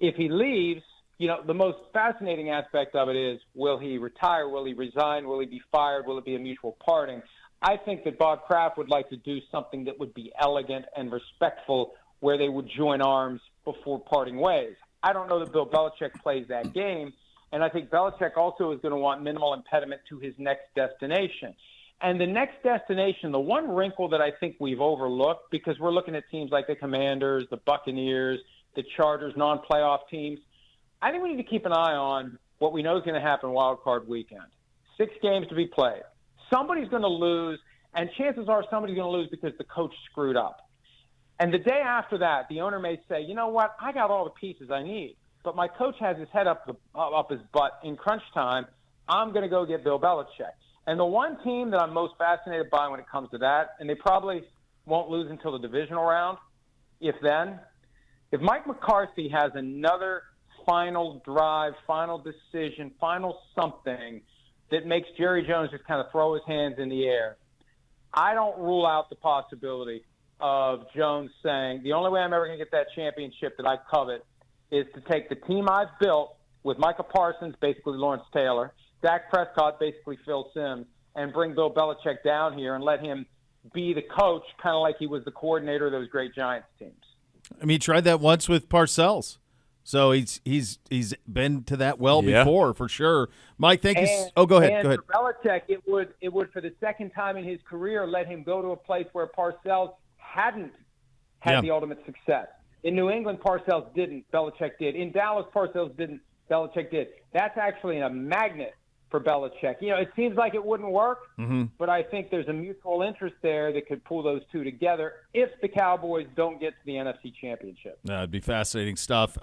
if he leaves, the most fascinating aspect of it is, will he retire? Will he resign? Will he be fired? Will it be a mutual parting? I think that Bob Kraft would like to do something that would be elegant and respectful where they would join arms before parting ways. I don't know that Bill Belichick plays that game, and I think Belichick also is going to want minimal impediment to his next destination. And the next destination, the one wrinkle that I think we've overlooked, because we're looking at teams like the Commanders, the Buccaneers, the Chargers, non-playoff teams, I think we need to keep an eye on what we know is going to happen Wild Card Weekend. 6 games to be played. Somebody's going to lose, and chances are somebody's going to lose because the coach screwed up. And the day after that, the owner may say, you know what, I got all the pieces I need, but my coach has his head up his butt in crunch time. I'm going to go get Bill Belichick. And the one team that I'm most fascinated by when it comes to that, and they probably won't lose until the divisional round, if Mike McCarthy has another final drive, final decision, final something that makes Jerry Jones just kind of throw his hands in the air, I don't rule out the possibility of Jones saying, the only way I'm ever going to get that championship that I covet is to take the team I've built with Micah Parsons, basically Lawrence Taylor, Dak Prescott, basically Phil Simms, and bring Bill Belichick down here and let him be the coach, kind of like he was the coordinator of those great Giants teams. I mean, he tried that once with Parcells. So he's been to that before, for sure. Mike, thank you. Oh, go ahead. For Belichick, it would for the second time in his career let him go to a place where Parcells hadn't had the ultimate success. In New England, Parcells didn't. Belichick did. In Dallas, Parcells didn't. Belichick did. That's actually a magnet for Belichick. It seems like it wouldn't work, but I think there's a mutual interest there that could pull those two together if the Cowboys don't get to the NFC Championship. That'd be fascinating stuff.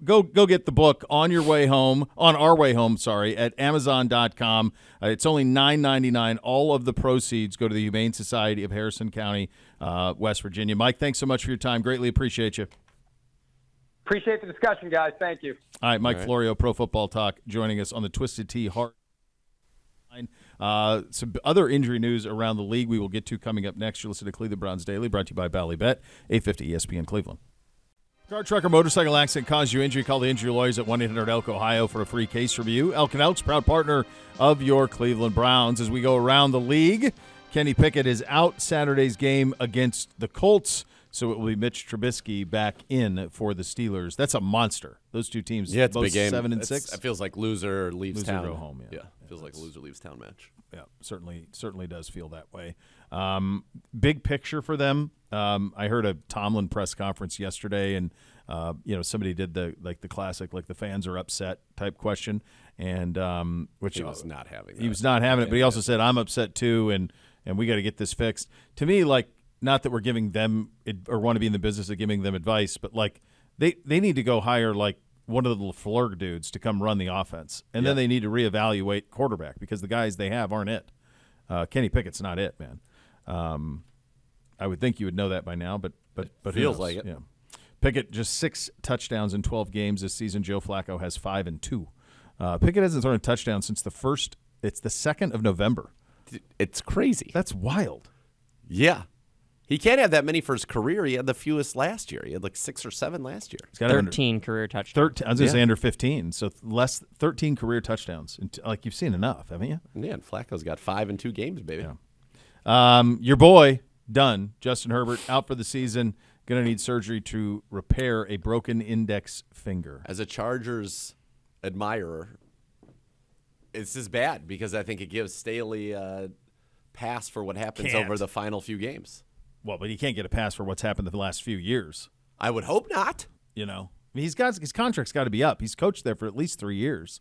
Go get the book on our way home, at Amazon.com. It's only $9.99. All of the proceeds go to the Humane Society of Harrison County. West Virginia. Mike, thanks so much for your time. Greatly appreciate you. Appreciate the discussion, guys. Thank you. All right, Mike Florio, Pro Football Talk, joining us on the Twisted Tea Heart. Some other injury news around the league we will get to coming up next. You're listening to Cleveland Browns Daily, brought to you by Ballybet, 850 ESPN Cleveland. Car, truck, or motorcycle accident caused you injury? Call the injury lawyers at 1-800-ELK, Ohio for a free case review. Elk & Elks, proud partner of your Cleveland Browns. As we go around the league, Kenny Pickett is out Saturday's game against the Colts, so it will be Mitch Trubisky back in for the Steelers. That's a monster. Those two teams, it's a big game. 7-6. It feels like loser leaves town. Go home. Yeah, feels like a loser leaves town match. Yeah, certainly does feel that way. Big picture for them. I heard a Tomlin press conference yesterday, and somebody did the classic, the fans are upset type question, and which he was not having. He was not having it, but he also said, "I'm upset too, and we got to get this fixed." To me, not that we're giving them or want to be in the business of giving them advice, but they need to go hire one of the LaFleur dudes to come run the offense, and then they need to reevaluate quarterback because the guys they have aren't it. Kenny Pickett's not it, man. I would think you would know that by now, but feels like it. Yeah. Pickett just 6 touchdowns in 12 games this season. Joe Flacco has 5 and 2. Pickett hasn't thrown a touchdown since the 2nd of November. It's crazy. That's wild. Yeah. He can't have that many for his career. He had the fewest last year. He had 6 or 7 last year. He's got 13 career touchdowns. 13, I was going to say under 15, so 13 career touchdowns. You've seen enough, haven't you? Yeah, and Flacco's got 5 in 2 games, baby. Yeah. Your boy, done. Justin Herbert, out for the season. Going to need surgery to repair a broken index finger. As a Chargers admirer, it's just bad because I think it gives Staley a pass for what happens over the final few games. Well, but he can't get a pass for what's happened in the last few years. I would hope not. His contract's got to be up. He's coached there for at least 3 years.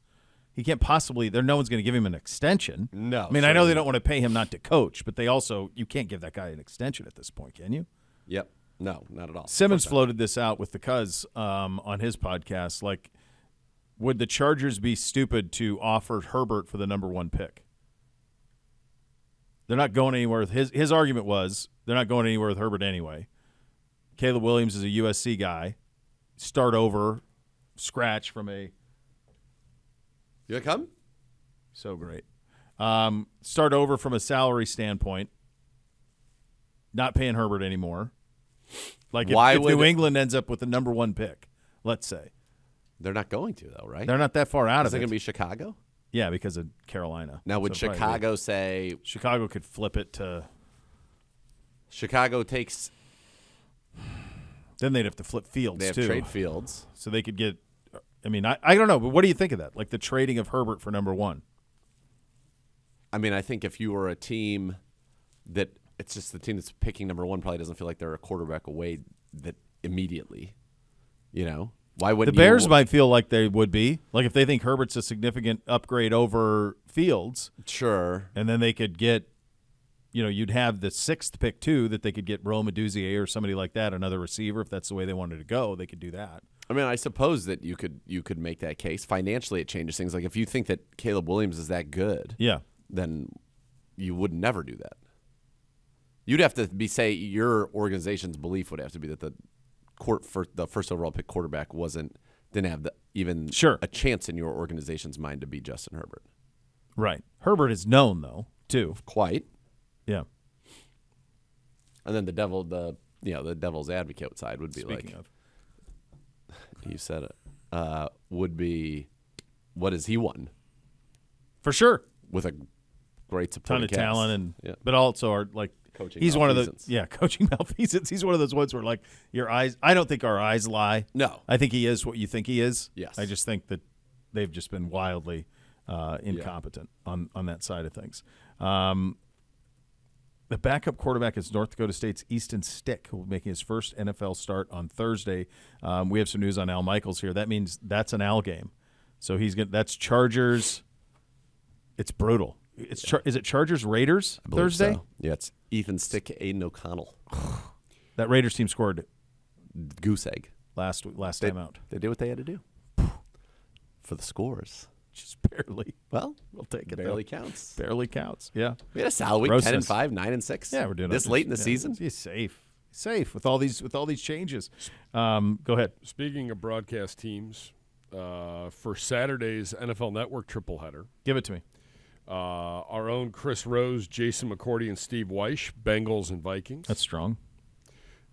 He can't possibly. No one's going to give him an extension. No. I mean, I know they don't want to pay him not to coach, but you can't give that guy an extension at this point, can you? Yep. No, not at all. Simmons floated this out with the Cuz on his podcast. Would the Chargers be stupid to offer Herbert for the number 1 pick? They're not going anywhere. His argument was they're not going anywhere with Herbert anyway. Caleb Williams is a USC guy. Start over, scratch from a. You gonna come? So great. Start over from a salary standpoint. Not paying Herbert anymore. If New England ends up with the number 1 pick, let's say. They're not going to, though, right? They're not that far out of it. Is it going to be Chicago? Yeah, because of Carolina. Now, would Chicago say... Chicago could flip it to... Chicago takes... Then they'd have to flip Fields, They have too. trade Fields. So they could get... I mean, I don't know, but what do you think of that? The trading of Herbert for number 1. I mean, I think if you were a team that... It's just the team that's picking number 1 probably doesn't feel like they're a quarterback away that immediately. Why wouldn't the Bears might feel like they would be. If they think Herbert's a significant upgrade over Fields. Sure. And then they could get, you'd have the 6th pick too that they could get Rome Aduzier or somebody like that, another receiver. If that's the way they wanted to go, they could do that. I mean, I suppose that you could make that case. Financially, it changes things. If you think that Caleb Williams is that good, then you would never do that. You'd have to say your organization's belief would have to be that the first overall pick quarterback didn't have a chance in your organization's mind to be Justin Herbert. Right. Herbert is known though too. Quite. Yeah. And then the devil's advocate side would be Speaking of. You said it. Would be what has he won? For sure. With a great supporting ton of cast. talent but also are coaching he's one of the malfeasance. Coaching malfeasance. He's one of those ones where your eyes. I don't think our eyes lie. No, I think he is what you think he is. Yes, I just think that they've just been wildly incompetent on that side of things. The backup quarterback is North Dakota State's Easton Stick, who will be making his first NFL start on Thursday. We have some news on Al Michaels here. That means that's an Al game. So that's Chargers. It's brutal. Is it Chargers Raiders Thursday? So. Yeah, it's Ethan Stick, Aiden O'Connell. That Raiders team scored goose egg last time out. They did what they had to do for the scores. Just barely. Well, We'll take it. barely though. Counts. Barely counts. Yeah. We had a solid week, Roast 10-5, us. 9-6. Yeah, we're doing this it. late in the Yeah, season. He's safe with all these changes. Go ahead. Speaking of broadcast teams, for Saturday's NFL Network tripleheader, Give it to me. our own Chris Rose, Jason McCourty, and Steve Weish, Bengals and Vikings. That's strong.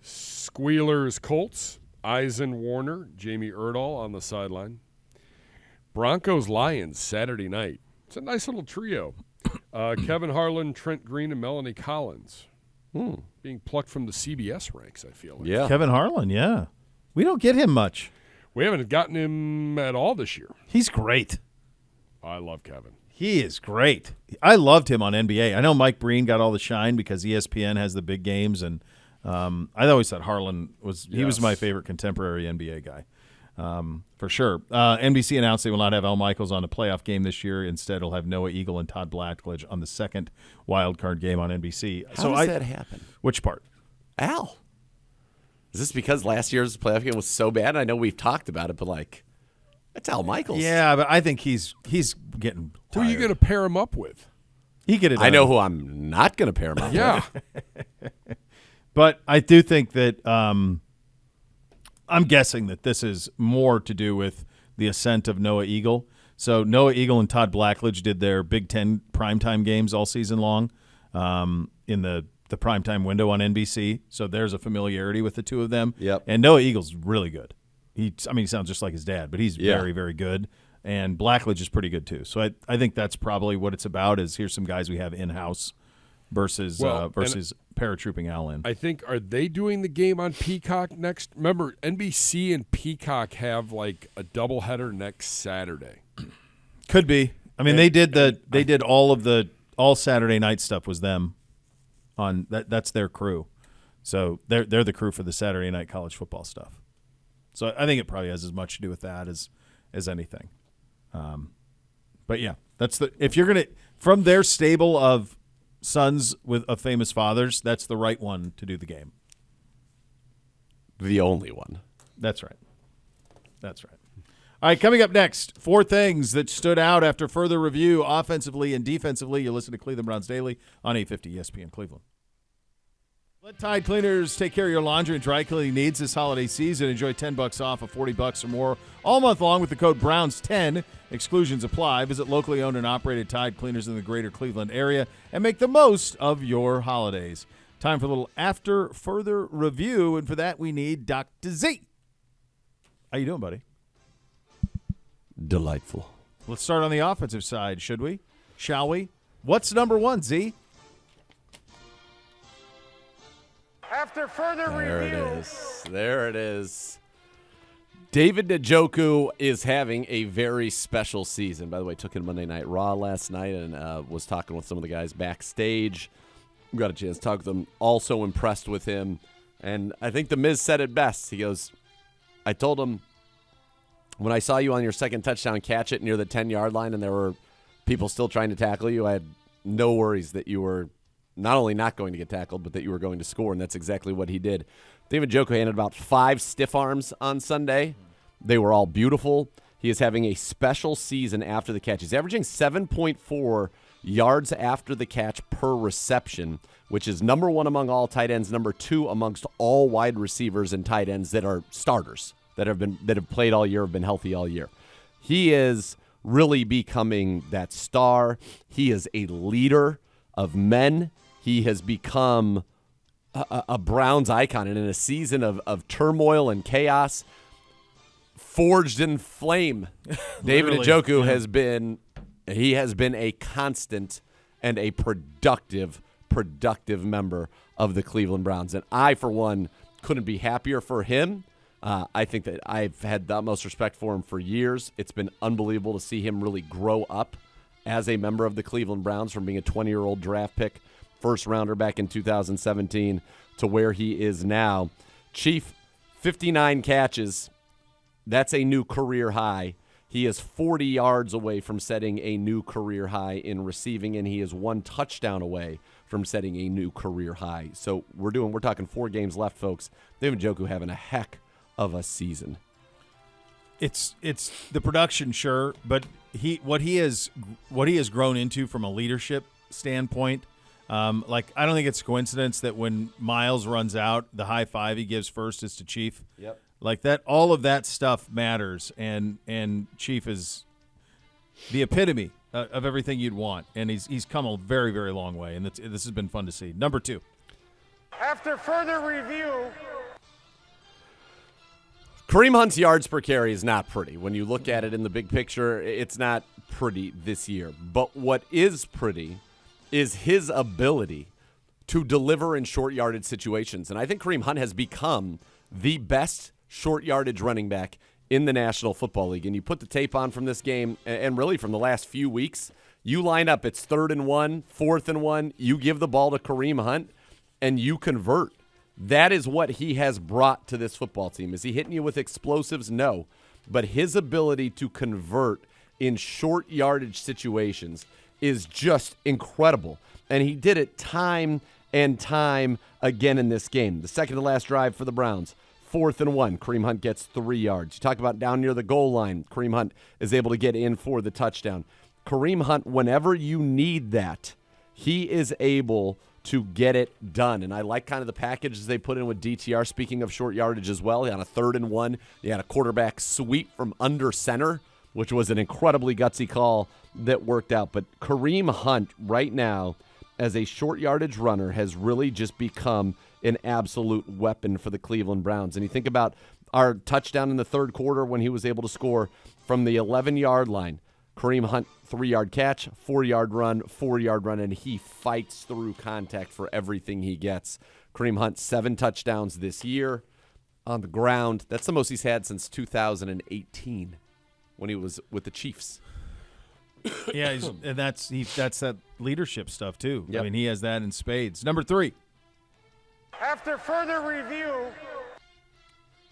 Squealers, Colts, Eisen, Warner, Jamie Erdahl on the sideline. Broncos, Lions, Saturday night. It's a nice little trio. Kevin Harlan, Trent Green, and Melanie Collins. Being plucked from the CBS ranks, I feel like. Yeah. Kevin Harlan, yeah. We don't get him much. We haven't gotten him at all this year. He's great. I love Kevin. He is great. I loved him on NBA. I know Mike Breen got all the shine because ESPN has the big games, and I always thought Harlan was my favorite contemporary NBA guy, for sure. NBC announced they will not have Al Michaels on a playoff game this year. Instead, it'll have Noah Eagle and Todd Blackledge on the second wild card game on NBC. How does that happen? Which part? Al. Is this because last year's playoff game was so bad? I know we've talked about it, but that's Al Michaels. Yeah, but I think he's getting tired. Who are you going to pair him up with? He get it. I know who I'm not going to pair him up Yeah. with. But I do think that I'm guessing that this is more to do with the ascent of Noah Eagle. So Noah Eagle and Todd Blackledge did their Big Ten primetime games all season long in the primetime window on NBC. So there's a familiarity with the two of them. Yep. And Noah Eagle's really good. He sounds just like his dad, but he's very, very good. And Blackledge is pretty good too. So I think that's probably what it's about. Is here's some guys we have in house versus paratrooping Al in. I think, are they doing the game on Peacock next? Remember, NBC and Peacock have like a doubleheader next Saturday. Could be. I mean, they did all Saturday night stuff was them on that's their crew. So they're the crew for the Saturday night college football stuff. So I think it probably has as much to do with that as anything. But yeah, if you're gonna from their stable of sons of famous fathers, that's the right one to do the game. The only one. That's right. All right, coming up next, 4 things that stood out after further review offensively and defensively. You listen to Cleveland Browns Daily on 850 ESPN Cleveland. Let Tide Cleaners take care of your laundry and dry cleaning needs this holiday season. Enjoy $10 off of $40 or more all month long with the code BROWNS10. Exclusions apply. Visit locally owned and operated Tide Cleaners in the greater Cleveland area and make the most of your holidays. Time for a little after further review, and for that we need Dr. Z. How you doing, buddy? Delightful. Let's start on the offensive side, should we? Shall we? What's number 1, Z? After further review. There it is. David Njoku is having a very special season. By the way, took in Monday Night Raw last night and was talking with some of the guys backstage. Got a chance to talk with them. Also impressed with him. And I think The Miz said it best. He goes, I told him, when I saw you on your second touchdown catch it near the 10-yard line and there were people still trying to tackle you, I had no worries that you were not only not going to get tackled, but that you were going to score, and that's exactly what he did. David Njoku handed about 5 stiff arms on Sunday. They were all beautiful. He is having a special season after the catch. He's averaging 7.4 yards after the catch per reception, which is number 1 among all tight ends, number 2 amongst all wide receivers and tight ends that are starters, that have played all year, have been healthy all year. He is really becoming that star. He is a leader of men. He has become a Browns icon, and in a season of turmoil and chaos, forged in flame, David Njoku has been a constant and a productive member of the Cleveland Browns. And I, for one, couldn't be happier for him. I think that I've had the utmost respect for him for years. It's been unbelievable to see him really grow up as a member of the Cleveland Browns from being a 20-year-old draft pick, first rounder back in 2017 to where he is now. Chief, 59 catches. That's a new career high. He is 40 yards away from setting a new career high in receiving, and he is 1 touchdown away from setting a new career high. So we're talking 4 games left, folks. David Njoku having a heck of a season. It's the production, sure, but what he has grown into from a leadership standpoint. Like, I don't think it's a coincidence that when Miles runs out, the high five he gives first is to Chief. Yep. Like that, all of that stuff matters, and Chief is the epitome of everything you'd want, and he's come a very, very long way, and this has been fun to see. Number 2. After further review, Kareem Hunt's yards per carry is not pretty. When you look at it in the big picture, it's not pretty this year. But what is pretty is his ability to deliver in short yardage situations. And I think Kareem Hunt has become the best short yardage running back in the National Football League. And you put the tape on from this game, and really from the last few weeks, you line up, it's 3rd and 1, 4th and 1, you give the ball to Kareem Hunt, and you convert. That is what he has brought to this football team. Is he hitting you with explosives? No. But his ability to convert in short yardage situations is just incredible. And he did it time and time again in this game. The second to last drive for the Browns, 4th and 1. Kareem Hunt gets 3 yards. You talk about down near the goal line, Kareem Hunt is able to get in for the touchdown. Kareem Hunt, whenever you need that, he is able to get it done. And I like kind of the packages they put in with DTR. Speaking of short yardage as well, on a 3rd and 1, you had a quarterback sweep from under center, which was an incredibly gutsy call that worked out. But Kareem Hunt right now, as a short yardage runner, has really just become an absolute weapon for the Cleveland Browns. And you think about our touchdown in the 3rd quarter when he was able to score from the 11-yard line. Kareem Hunt, 3-yard catch, 4-yard run, 4-yard run, and he fights through contact for everything he gets. Kareem Hunt, 7 touchdowns this year on the ground. That's the most he's had since 2018 when he was with the Chiefs. Yeah, and that's that leadership stuff too. Yep. I mean, he has that in spades. Number 3. after further review,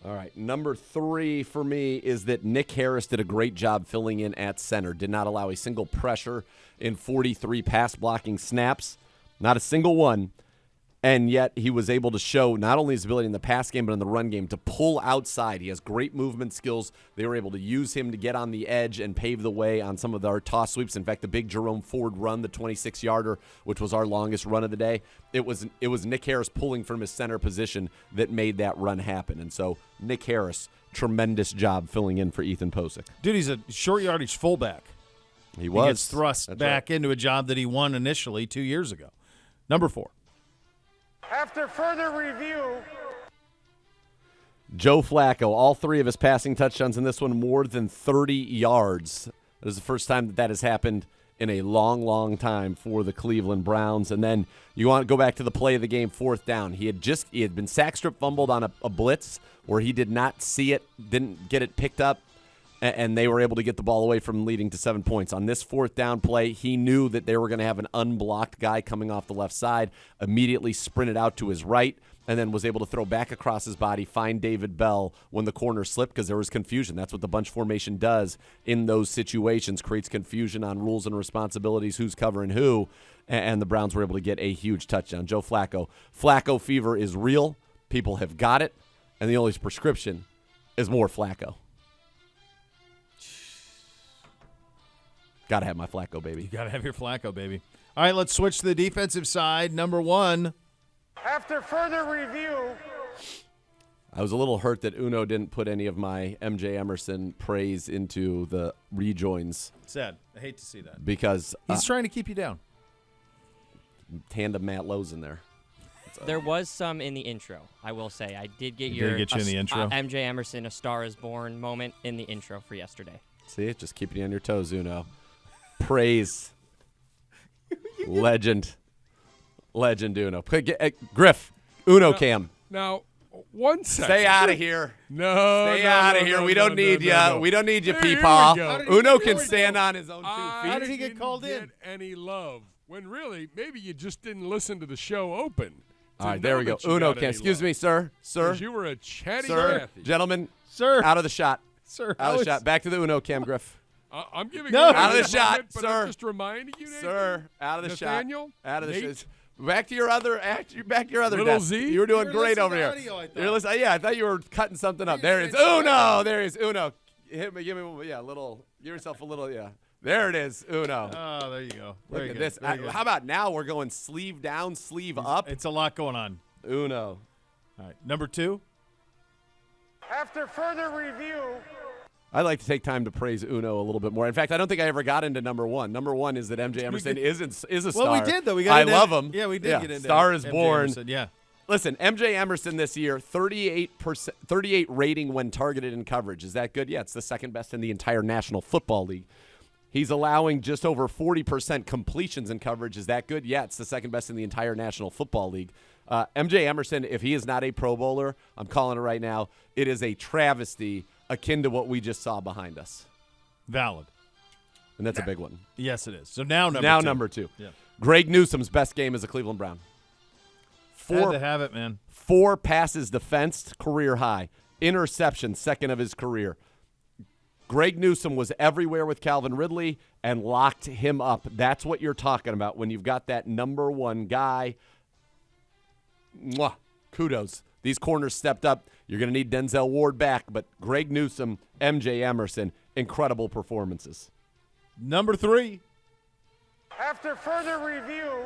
All right, number 3 for me is that Nick Harris did a great job filling in at center. Did not allow a single pressure in 43 pass blocking snaps, not a single one. And yet he was able to show not only his ability in the pass game, but in the run game to pull outside. He has great movement skills. They were able to use him to get on the edge and pave the way on some of our toss sweeps. In fact, the big Jerome Ford run, the 26-yarder, which was our longest run of the day, it was Nick Harris pulling from his center position that made that run happen. And so Nick Harris, tremendous job filling in for Ethan Posick. Dude, he's a short yardage fullback. He was. He gets thrust That's back right. into a job that he won initially 2 years ago. Number 4. after further review, Joe Flacco, all 3 of his passing touchdowns in this one, more than 30 yards. This is the first time that has happened in a long, long time for the Cleveland Browns. And then you want to go back to the play of the game, 4th down. He had been sack strip fumbled on a blitz where he did not see it, didn't get it picked up, and they were able to get the ball away from leading to 7 points. On this 4th down play, he knew that they were going to have an unblocked guy coming off the left side, immediately sprinted out to his right, and then was able to throw back across his body, find David Bell when the corner slipped because there was confusion. That's what the bunch formation does in those situations, creates confusion on rules and responsibilities, who's covering who, and the Browns were able to get a huge touchdown. Joe Flacco. Flacco fever is real. People have got it, and the only prescription is more Flacco. Got to have my Flacco, baby. You got to have your Flacco, baby. All right, let's switch to the defensive side. Number 1. after further review, I was a little hurt that Uno didn't put any of my MJ Emerson praise into the rejoins Sad. I hate to see that. because He's trying to keep you down. tandem Matt Lowe's in there. There was some in the intro, I will say. I did get Did your he get you in the intro? MJ Emerson, A Star is Born moment in the intro for yesterday. See, just keeping you on your toes, Uno. Praise. Legend Uno. Griff, Uno Cam. Now, 1 second. Stay out of here. No, Stay no, out of no, here. no, We no, don't need no, you. no, no. We don't need you, Here we Peepaw. go. Uno Here can we stand go. on his own 2 feet. How did he get didn't called in? get any love when really maybe you just didn't listen to the show open. All right, there we go. Uno Cam. Excuse me, sir. Sir. 'Cause you were a chatty Sir. Cathy. Gentlemen. Sir. Out of the shot. Sir. Out how of the is- shot. Back to the Uno Cam, Griff. I'm giving No. you Out of the a shot, moment, but sir. I'm just reminding you, Nathan. Sir, out of the Nathaniel? shot. Out of the Nate? shot. Back to your other Little desk. Z? You were doing You were great listening over to here. audio, I thought. You're listening. Yeah, I thought you were cutting something up. you There were it is. saying Uno. There he is. Uno. Hit me. Give me. Yeah. Little. Give yourself a little. Yeah. There it is, Uno. Oh, there you go. Look at this. How about now we're going sleeve down, sleeve up? It's a lot going on. Uno. All right, number 2. After further review, I'd like to take time to praise Uno a little bit more. In fact, I don't think I ever got into number 1. Number 1 is that MJ Emerson is a star. Well, we did, though. I love him. Yeah, we did get into Star is MJ born. Emerson, yeah. Listen, MJ Emerson this year, 38 rating when targeted in coverage. Is that good? Yeah, it's the second best in the entire National Football League. He's allowing just over 40% completions in coverage. Is that good? Yeah, it's the second best in the entire National Football League. MJ Emerson, if he is not a Pro Bowler, I'm calling it right now, it is a travesty akin to what we just saw behind us. Valid. And that's a big one. Yes, it is. So now number 2. Yeah. Yeah. Greg Newsome's best game as a Cleveland Brown. Had to have it, man. 4 passes defensed, career high. Interception, second of his career. Greg Newsome was everywhere with Calvin Ridley and locked him up. That's what you're talking about when you've got that number 1 guy. Mwah. Kudos. These corners stepped up. You're going to need Denzel Ward back, but Greg Newsome, MJ Emerson, incredible performances. Number 3. after further review,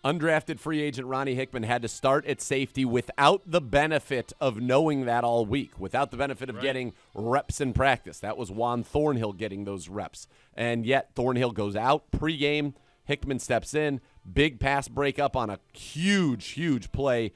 Undrafted free agent Ronnie Hickman had to start at safety without the benefit of knowing that all week, without the benefit of getting reps in practice. That was Juan Thornhill getting those reps. And yet Thornhill goes out pregame. Hickman steps in. Big pass breakup on a huge play.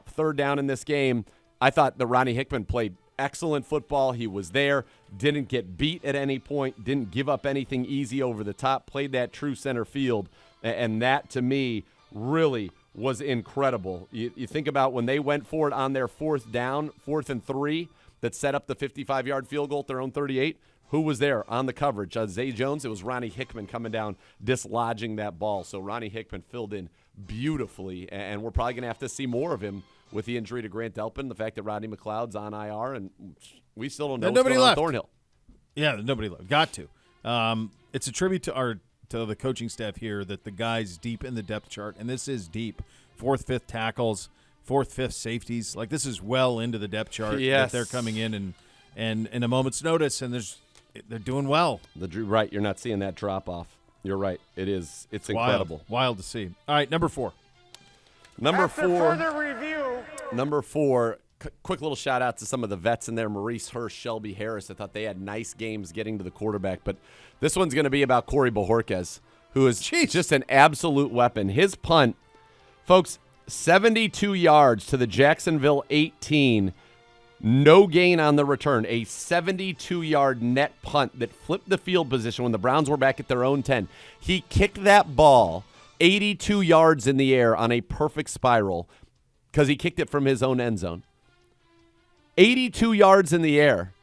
Third down in this game. I thought that Ronnie Hickman played excellent football. He was there, didn't get beat at any point, didn't give up anything easy over the top, played that true center field. And that, to me, really was incredible. You think about when they went for it on their 4th down, 4th and 3, that set up the 55-yard field goal at their own 38. Who was there on the coverage? Zay Jones. It was Ronnie Hickman coming down, dislodging that ball. So Ronnie Hickman filled in beautifully, and we're probably going to have to see more of him with the injury to Grant Delpin, the fact that Rodney McLeod's on IR, and we still don't know what's nobody going on left. with Thornhill. Yeah, nobody left. Got to. It's a tribute to the coaching staff here that the guys deep in the depth chart, and this is deep, 4th, 5th tackles, 4th, 5th safeties. Like, this is well into the depth chart that they're coming in and in a moment's notice, and they're doing well. Right, you're not seeing that drop off. You're right. It is. It's incredible. Wild to see. All right, number 4. Number after 4. further review, Number 4. Quick little shout out to some of the vets in there. Maurice Hurst, Shelby Harris. I thought they had nice games getting to the quarterback, but this one's going to be about Corey Bojorquez, who is just an absolute weapon. His punt, folks, 72 yards to the Jacksonville 18. No gain on the return. A 72-yard net punt that flipped the field position when the Browns were back at their own 10. He kicked that ball 82 yards in the air on a perfect spiral because he kicked it from his own end zone. 82 yards in the air.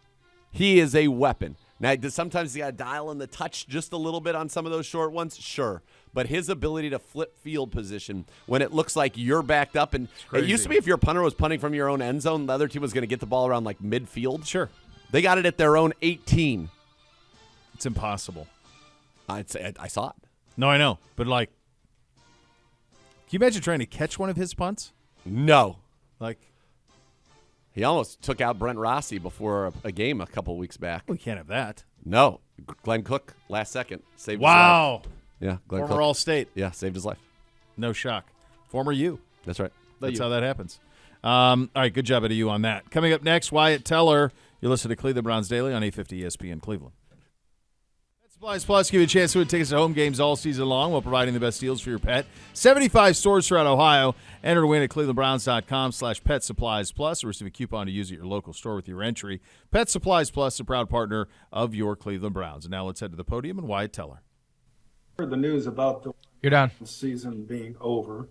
He is a weapon. Now, sometimes you got to dial in the touch just a little bit on some of those short ones, sure. But his ability to flip field position when it looks like you're backed up, and it used to be if your punter was punting from your own end zone, the other team was going to get the ball around like midfield. Sure. They got it at their own 18. It's impossible. I saw it. No, I know. But, like, can you imagine trying to catch one of his punts? No. Like, he almost took out Brent Rossi before a game a couple weeks back. we can't have that. No. Glenn Cook, last second, saved his Wow. life. Yeah, Glenn Former Cook. All-State. Yeah, saved his life. No shock. Former U. That's right. That's how that happens. All right, good job out of you on that. Coming up next, Wyatt Teller. You listen to Cleveland Browns Daily on 850 ESPN Cleveland. Pet Supplies Plus give you a chance to win tickets to home games all season long while providing the best deals for your pet. 75 stores throughout Ohio. Enter to win at clevelandbrowns.com/Pet Supplies Plus or receive a coupon to use at your local store with your entry. Pet Supplies Plus, a proud partner of your Cleveland Browns. And now let's head to the podium and Wyatt Teller. Heard the news about the You're down. season being over.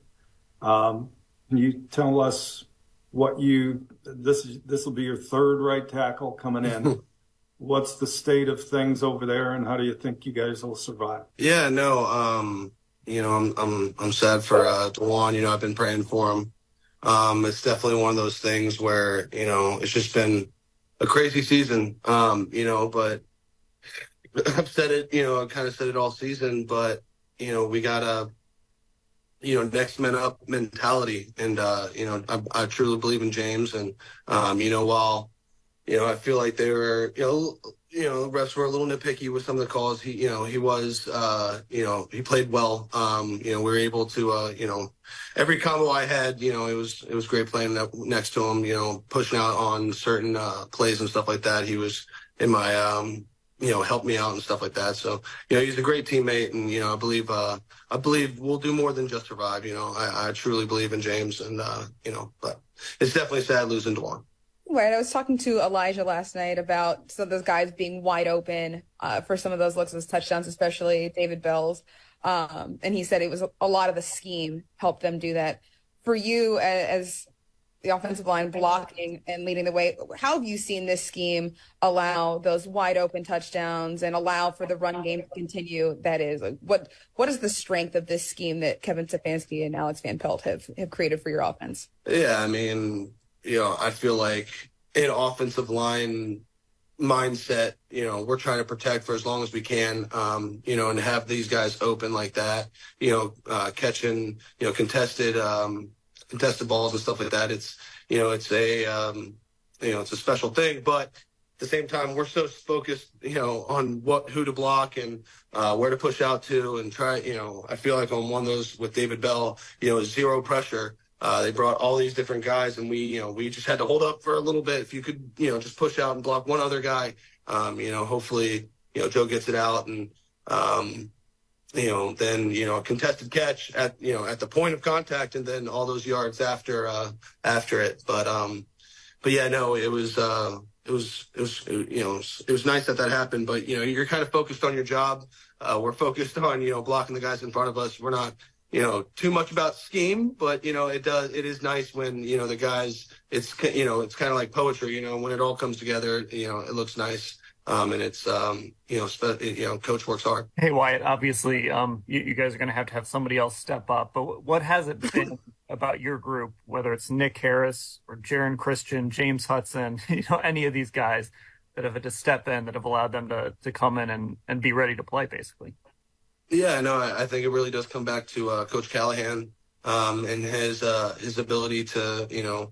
Can you tell us what this will be your 3rd right tackle coming in? What's the state of things over there, and how do you think you guys will survive? Yeah, no, I'm sad for DeJuan. I've been praying for him. It's definitely one of those things where it's just been a crazy season. But I've said it. I kind of said it all season. But we got a next man up mentality, and I truly believe in James. And while I feel like they were, refs were a little nitpicky with some of the calls. He was, he played well. We were able to, every combo I had, it was great playing next to him, pushing out on certain plays and stuff like that. He was in my, helped me out and stuff like that. So, he's a great teammate, and I believe we'll do more than just survive. I truly believe in James, and but it's definitely sad losing Dewan. Right. I was talking to Elijah last night about some of those guys being wide open for some of those looks, those touchdowns, especially David Bell's. And he said it was a lot of the scheme helped them do that. For you as the offensive line blocking and leading the way, how have you seen this scheme allow those wide open touchdowns and allow for the run game to continue? That is, what is the strength of this scheme that Kevin Stefanski and Alex Van Pelt have created for your offense? Yeah, I mean, I feel like in offensive line mindset, we're trying to protect for as long as we can, and have these guys open like that, catching, contested balls and stuff like that. It's a special thing, but at the same time, we're so focused, on who to block and where to push out to and try, I feel like on one of those with David Bell, zero pressure. They brought all these different guys, and we just had to hold up for a little bit. If you could, just push out and block one other guy, hopefully, Joe gets it out, and then a contested catch at the point of contact, and then all those yards after it. But yeah, no, it was nice that happened. But you're kind of focused on your job. We're focused on blocking the guys in front of us. We're not too much about scheme, but it is nice when the guys. It's it's kind of like poetry. When it all comes together, it looks nice. And it's coach works hard. Hey Wyatt, obviously you guys are going to have somebody else step up, but what has it been about your group, whether it's Nick Harris or Jaron Christian, James Hudson, any of these guys that have had to step in, that have allowed them to come in and be ready to play, basically? Yeah, no, I think it really does come back to Coach Callahan and his ability to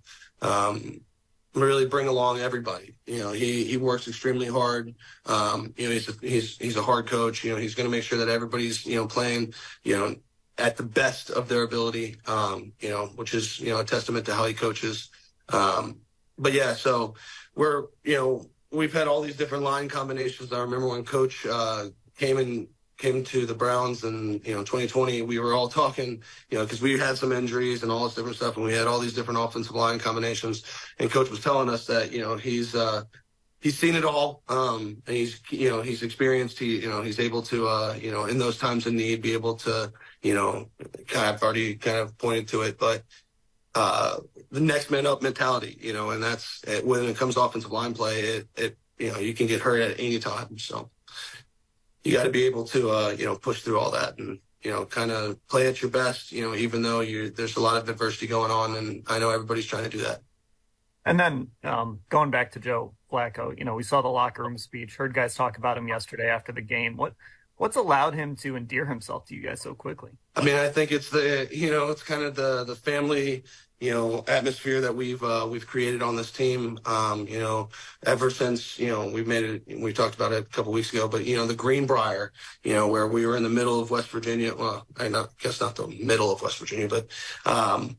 really bring along everybody. He works extremely hard. He's a hard coach. He's going to make sure that everybody's playing at the best of their ability. Which is a testament to how he coaches. But yeah, so we've had all these different line combinations. I remember when Coach came to the Browns in 2020, we were all talking, because we had some injuries and all this different stuff, and we had all these different offensive line combinations. And Coach was telling us that he's seen it all, and he's experienced. He's able to in those times of need be able to I've already kind of pointed to it, but the next man up mentality, and that's when it comes to offensive line play. It you can get hurt at any time, so. You got to be able to, push through all that and, kind of play at your best, even though there's a lot of adversity going on. And I know everybody's trying to do that. And then going back to Joe Flacco, we saw the locker room speech, heard guys talk about him yesterday after the game. What's allowed him to endear himself to you guys so quickly? I mean, I think it's it's kind of the family, atmosphere that we've created on this team. Ever since, we've made it, we talked about it a couple weeks ago, but, the Greenbrier, where we were in the middle of West Virginia. Well, I guess not the middle of West Virginia, but,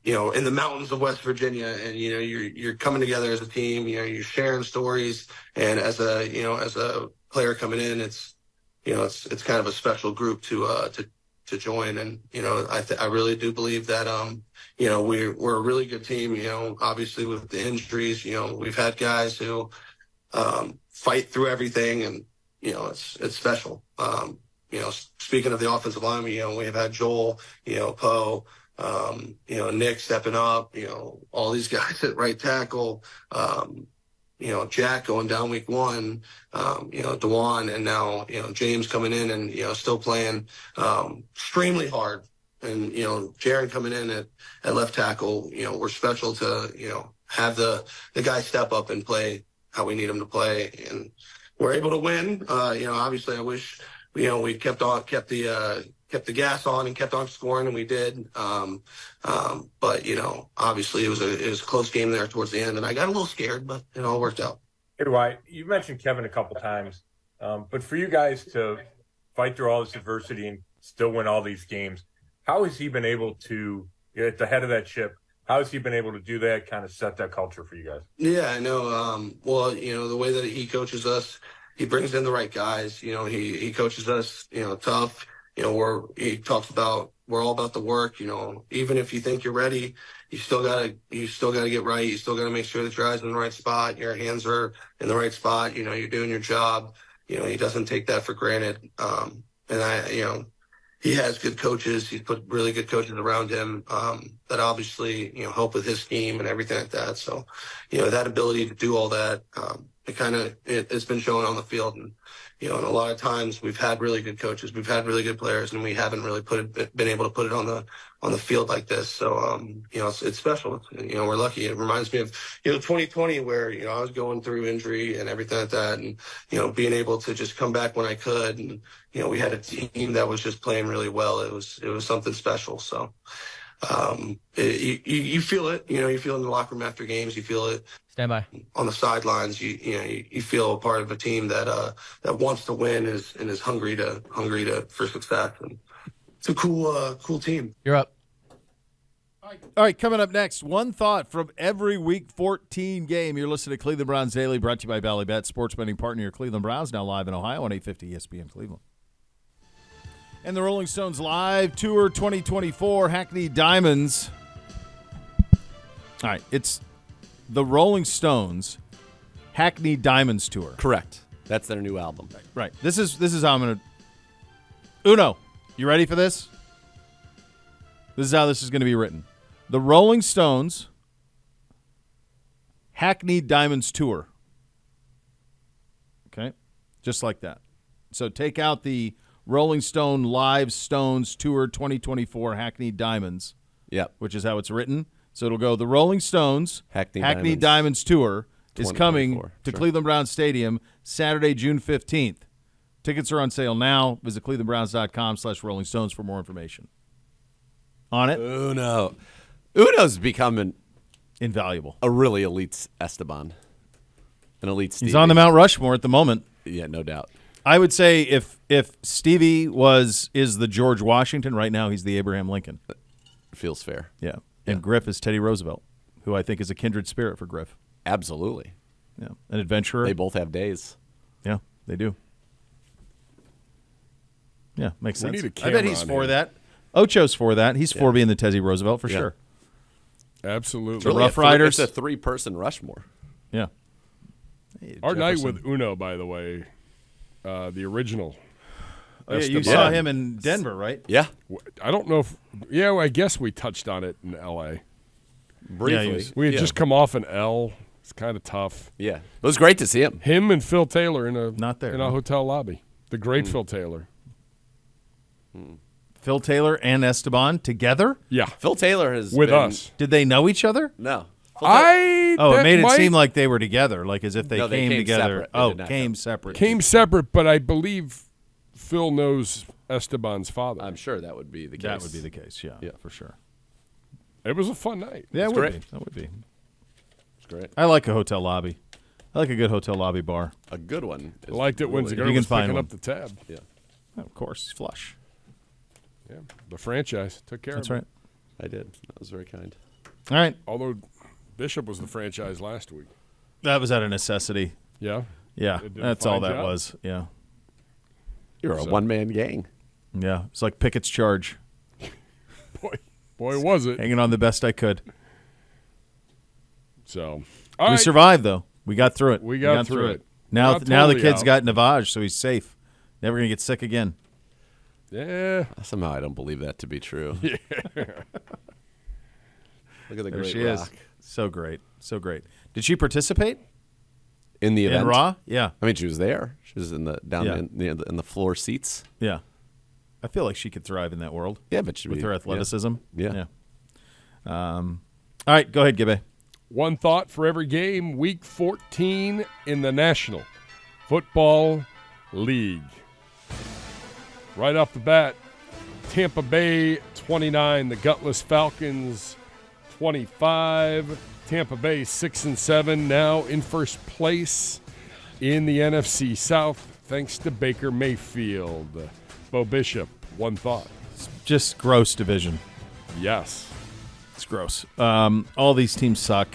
in the mountains of West Virginia, and, you're coming together as a team, you're sharing stories, and as a player coming in, it's kind of a special group to join. And, I really do believe that, we're a really good team, obviously with the injuries, we've had guys who, fight through everything, and, it's special. Speaking of the offensive line, we have had Joel, Poe, Nick stepping up, all these guys at right tackle, Jack going down week one, Dewan, and now, James coming in and, still playing extremely hard. And, Jaron coming in at left tackle, we're special to, have the guy step up and play how we need him to play. And we're able to win. Obviously I wish, we kept the gas on and kept on scoring, and we did. But, obviously it was a close game there towards the end, and I got a little scared, but it all worked out. Hey, Wyatt, you mentioned Kevin a couple times, but for you guys to fight through all this adversity and still win all these games, how has he been able to get at the head of that ship? How has he been able to do that, kind of set that culture for you guys? Yeah, I know. Well, the way that he coaches us, he brings in the right guys. He coaches us, tough. He talks about we're all about the work. Even if you think you're ready, you still gotta get right. You still gotta make sure that your eyes in the right spot, your hands are in the right spot. You're doing your job. He doesn't take that for granted. He has good coaches. He's put really good coaches around him that obviously, help with his scheme and everything like that. So, that ability to do all that, it's been shown on the field. And, and a lot of times we've had really good coaches, we've had really good players, and we haven't really been able to put it on the field like this. So, it's special. We're lucky. It reminds me of, 2020 where, I was going through injury and everything like that. And, being able to just come back when I could. And, we had a team that was just playing really well. It was something special. So, you feel it, you feel it in the locker room after games, you feel it. Stand by. On the sidelines, you feel a part of a team that wants to win and is hungry for success. And it's a cool team. You're up. All right, coming up next, one thought from every Week 14 game. You're listening to Cleveland Browns Daily, brought to you by Ballybet, sports betting partner, your Cleveland Browns, now live in Ohio on 850 ESPN Cleveland. And the Rolling Stones Live Tour 2024, Hackney Diamonds. All right, it's the Rolling Stones Hackney Diamonds Tour. Correct. That's their new album. Right. This is how I'm going to. Uno, you ready for this? This is how this is going to be written. The Rolling Stones Hackney Diamonds Tour. Okay? Just like that. So take out the Rolling Stone Live Stones Tour 2024 Hackney Diamonds. Yep. Which is how it's written. So it'll go the Rolling Stones Hackney Diamonds Tour is coming to sure. Cleveland Browns Stadium Saturday, June 15th. Tickets are on sale now. Visit clevelandbrowns.com/Rolling Stones for more information. On it? Uno's becoming invaluable. A really elite Esteban. An elite Stevie. He's on the Mount Rushmore at the moment. Yeah, no doubt. I would say if Stevie is the George Washington, right now he's the Abraham Lincoln. Feels fair. Yeah. And Griff is Teddy Roosevelt, who I think is a kindred spirit for Griff. Absolutely. Yeah. An adventurer. They both have days. Yeah, they do. Yeah, makes sense. We need a I bet he's camera for on that. Ocho's for that. He's for being the Teddy Roosevelt for sure. Absolutely. The Rough Riders. It's a three-person Rushmore. Yeah. Hey, our night with Uno, by the way, the original. Oh, yeah, you saw him in Denver, right? Yeah. I don't know if – yeah, well, I guess we touched on it in L.A. Briefly. We had just come off an L. It's kind of tough. Yeah. It was great to see him. Him and Phil Taylor in a hotel lobby. The great Phil Taylor. Phil Taylor and Esteban together? Yeah. Phil Taylor has with been, us. Did they know each other? No. It made it seem like they were together, like as if they came together. Separate. Came separate. Came separate, but I believe Phil knows Esteban's father. I'm sure that would be the case. That would be the case, yeah, for sure. It was a fun night. Yeah, it would great. be. That would be. It's great. I like a hotel lobby. I like a good hotel lobby bar. A good one. I liked it when really- Zagura You can was find picking one. up the tab. Yeah. Of course, flush. Yeah, the franchise took care That's of it. right. I did. That was very kind. All right. Although Bishop was the franchise last week. That was out of necessity. Yeah? Yeah, It did a that's all fine that job. was. Yeah. You're a one-man gang. Yeah. It's like Pickett's charge. Boy, was it. Hanging on the best I could. So, We survived, though. We got through it. We got through it. Now, Not now the totally kid's out. got Navage, so he's safe. Never going to get sick again. Yeah. Somehow I don't believe that to be true. Yeah. Look at the There great she rock. is. So great. So great. Did she participate? In the event? In Raw? Yeah. I mean, she was there. She was in the Yeah. in the floor seats. Yeah. I feel like she could thrive in that world. Yeah, but she'd with be- her athleticism. Yeah. All right, go ahead, Gibby. One thought for every game, Week 14 in the National Football League. Right off the bat, Tampa Bay 29, the Gutless Falcons 25. Tampa Bay 6-7, now in first place in the NFC South, thanks to Baker Mayfield. Bo Bishop, one thought. It's just gross division. Yes. It's gross. All these teams suck.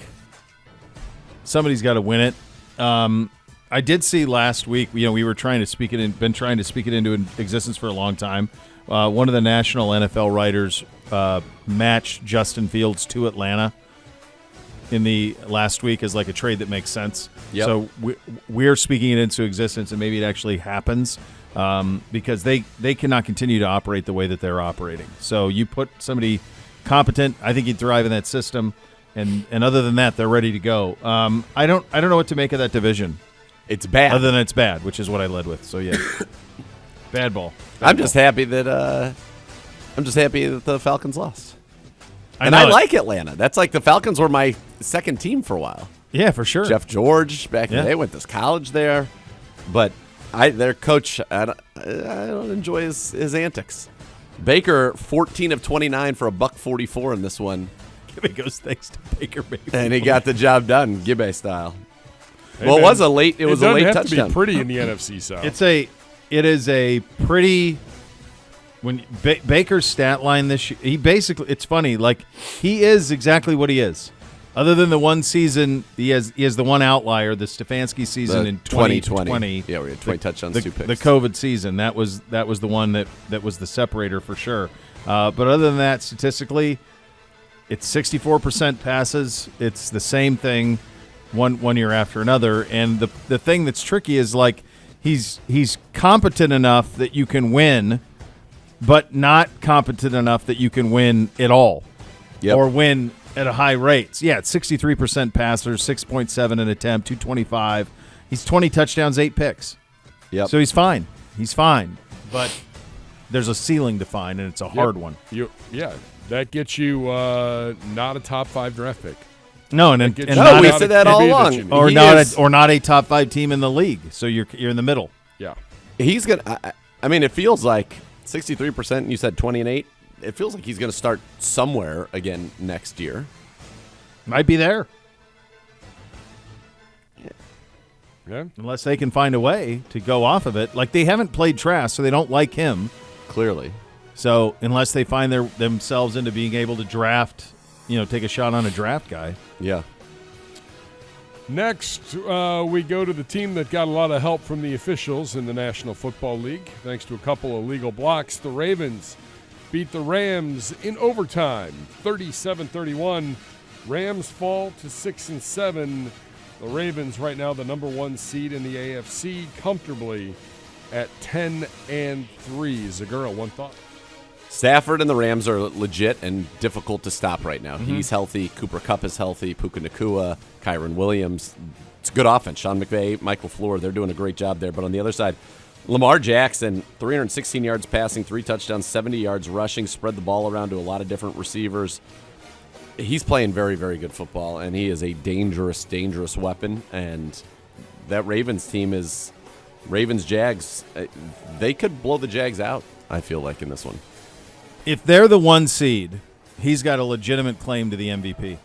Somebody's got to win it. I did see last week, we were trying to speak it into existence for a long time. One of the national NFL writers matched Justin Fields to Atlanta in the last week as like a trade that makes sense. Yep. So we're speaking it into existence, and maybe it actually happens because they cannot continue to operate the way that they're operating. So you put somebody competent, I think he'd thrive in that system, and other than that, they're ready to go. I don't know what to make of that division. It's bad. Other than it's bad, which is what I led with. So yeah, bad ball. I'm just happy that the Falcons lost. I know like Atlanta. That's like the Falcons were my second team for a while. Yeah, for sure. Jeff George back in the day, went to college there, but their coach, I don't enjoy his antics. Baker 14 of 29 for $144 in this one. Gibby goes thanks to Baker Mayfield, and he got the job done, Gibby style. Hey, well, man, it was a late have touchdown. To be pretty in the NFC South. It is a pretty. When Baker's stat line this year, he basically, it's funny, like he is exactly what he is. Other than the one season, he has the one outlier, the Stefanski season in 2020. Yeah, we had 20 touchdowns, 2 picks. The COVID season, that was the one that was the separator for sure. But other than that, statistically, it's 64% passes. It's the same thing one year after another. And the thing that's tricky is like he's competent enough that you can win, but not competent enough that you can win at all, or win at a high rate. Yeah, it's 63% passers, 6.7 an attempt, 225. He's 20 touchdowns, 8 picks. Yep. So he's fine. He's fine. But there's a ceiling to find, and it's a hard one. That gets you not a top 5 draft pick. No, and we said that all along. Or not a top 5 team in the league. So you're in the middle. Yeah. He's gonna. I mean, it feels like 63%. You said 20 and 8. It feels like he's going to start somewhere again next year. Might be there. Yeah. Unless they can find a way to go off of it. Like, they haven't played Trask, so they don't like him. Clearly. So unless they find themselves into being able to draft, take a shot on a draft guy. Yeah. Next, we go to the team that got a lot of help from the officials in the National Football League. Thanks to a couple of legal blocks, the Ravens beat the Rams in overtime, 37-31. Rams fall to 6-7. The Ravens right now the number 1 seed in the AFC, comfortably at 10-3. Zagura, one thought. Stafford and the Rams are legit and difficult to stop right now. He's healthy. Cooper Kupp is healthy. Puka Nacua, Kyron Williams. It's a good offense. Sean McVay, Michael Florio, they're doing a great job there. But on the other side, Lamar Jackson, 316 yards passing, 3 touchdowns, 70 yards rushing, spread the ball around to a lot of different receivers. He's playing very, very good football, and he is a dangerous, dangerous weapon. And that Ravens team is Ravens-Jags. They could blow the Jags out, I feel like, in this one. If they're the 1 seed, he's got a legitimate claim to the MVP.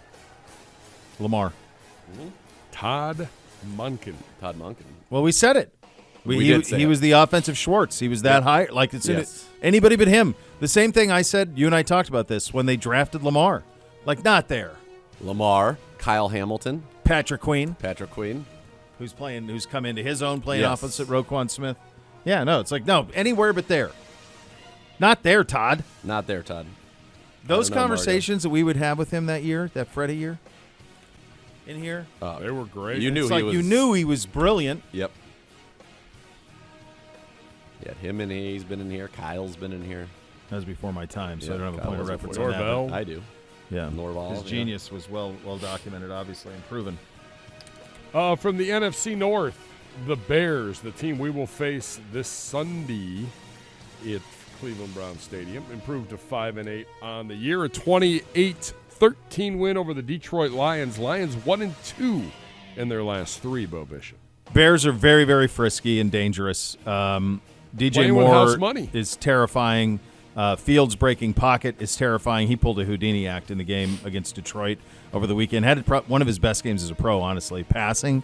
Lamar. Todd Monken. Well, we said it. He was the offensive Schwartz. He was that high. Like, it's anybody but him. The same thing I said, you and I talked about this, when they drafted Lamar. Like, not there. Lamar, Kyle Hamilton. Patrick Queen. Who's come into his own playing opposite Roquan Smith. Yeah, no, it's like, no, anywhere but there. Not there, Todd. Those conversations that we would have with him that year, that Freddie year, in here. They were great. You knew he was brilliant. Yep. Yeah, him and he's been in here. Kyle's been in here. That was before my time, so I don't have a point of reference on Norvell. that. I do. Yeah. Norval. His genius was well documented, obviously, and proven. From the NFC North, the Bears, the team we will face this Sunday at Cleveland Browns Stadium, improved to 5-8 on the year. A 28-13 win over the Detroit Lions. Lions 1-2 in their last 3, Bo Bishop. Bears are very, very frisky and dangerous. DJ Playing with Moore house money. is terrifying. Fields breaking pocket is terrifying. He pulled a Houdini act in the game against Detroit over the weekend. Had one of his best games as a pro, honestly. Passing.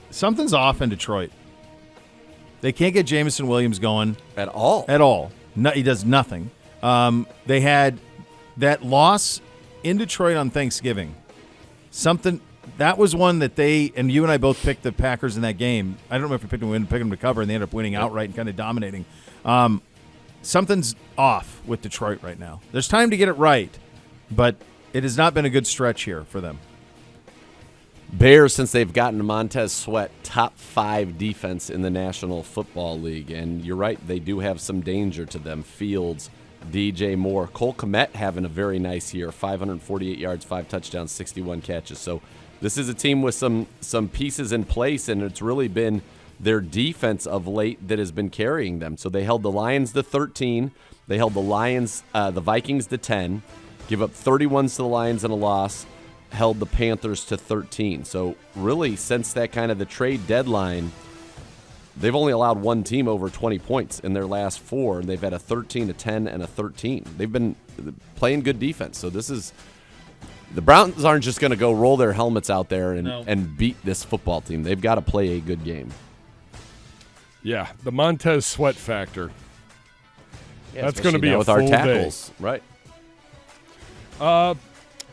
Something's off in Detroit. They can't get Jameson Williams going. At all. At all. No, he does nothing. They had that loss in Detroit on Thanksgiving. That was one that and you and I both picked the Packers in that game. I don't know if we picked them to win, picked them to cover, and they ended up winning outright and kind of dominating. Something's off with Detroit right now. There's time to get it right, but it has not been a good stretch here for them. Bears, since they've gotten Montez Sweat, top 5 defense in the National Football League. And you're right, they do have some danger to them. Fields, DJ Moore. Cole Kmet having a very nice year, 548 yards, 5 touchdowns, 61 catches. So this is a team with some pieces in place, and it's really been their defense of late that has been carrying them. So they held the Lions to 13. They held the Vikings to 10, give up 31 to the Lions in a loss, held the Panthers to 13. So really, since that kind of the trade deadline, they've only allowed one team over 20 points in their last 4, and they've had a 13, a 10, and a 13. They've been playing good defense. So the Browns aren't just going to go roll their helmets out there and beat this football team. They've got to play a good game. Yeah, the Montez Sweat factor. Yeah, that's going to be a with full our tackles, day. Right?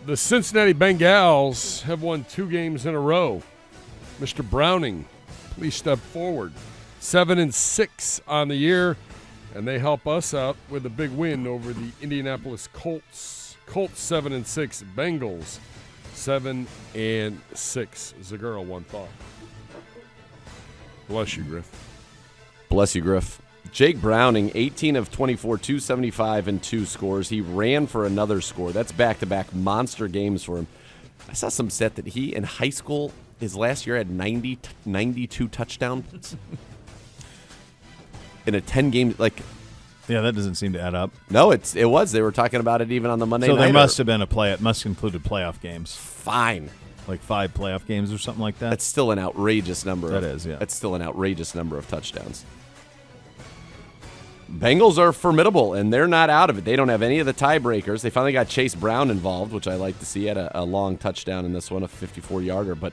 The Cincinnati Bengals have won 2 games in a row. Mr. Browning, please step forward. 7-6 on the year, and they help us out with a big win over the Indianapolis Colts. Colts 7-6, Bengals 7-6. Zagura, one thought. Bless you, Griff. Bless you, Griff. Jake Browning, 18 of 24, 275 and 2 scores. He ran for another score. That's back-to-back monster games for him. I saw some stat that he, in high school, his last year had 92 touchdowns in a 10-game, Yeah, that doesn't seem to add up. No, it was. They were talking about it even on the Monday night. So there must have been it must have included playoff games. Fine. Like 5 playoff games or something like that? That's still an outrageous number. That is, yeah. That's still an outrageous number of touchdowns. Bengals are formidable, and they're not out of it. They don't have any of the tiebreakers. They finally got Chase Brown involved, which I like to see. He had a long touchdown in this one, a 54-yarder. But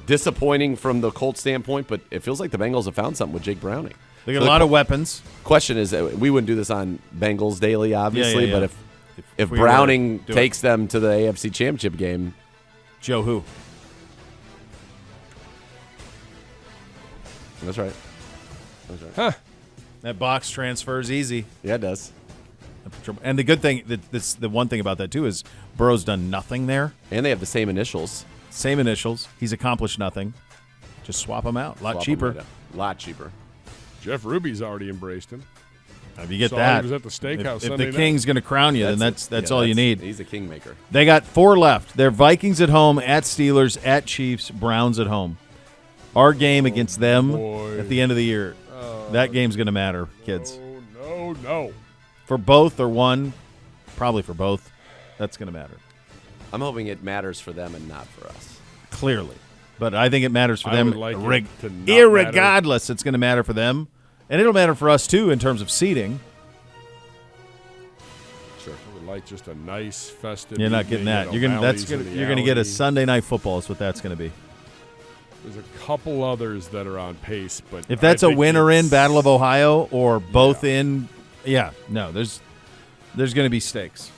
disappointing from the Colts standpoint, but it feels like the Bengals have found something with Jake Browning. They got a lot of weapons. Question is, we wouldn't do this on Bengals Daily, obviously, Yeah. but if Browning takes them to the AFC Championship game. Joe who? That's right. Huh. That box transfers easy. Yeah, it does. And the good thing, the one thing about that, too, is Burrow's done nothing there. And they have the same initials. Same initials. He's accomplished nothing. Just swap him out. A lot cheaper. A lot cheaper. Jeff Ruby's already embraced him. If you get Saw that, he was at the steakhouse if Sunday the night. King's going to crown you, then that's all you need. He's a kingmaker. They got 4 left. They're Vikings at home, at Steelers, at Chiefs, Browns at home. Our game against them at the end of the year. That game's going to matter, kids. No. For both or one, probably for both, that's going to matter. I'm hoping it matters for them and not for us. Clearly. But I think it matters for I them. would like it to not Irregardless, it's going to matter for them. And it'll matter for us, too, in terms of seeding. Sure. I would like just a nice festive. You're not getting that. You're going to get a Sunday Night Football is what that's going to be. There's a couple others that are on pace, but if that's a winner in Battle of Ohio or both in, there's going to be stakes.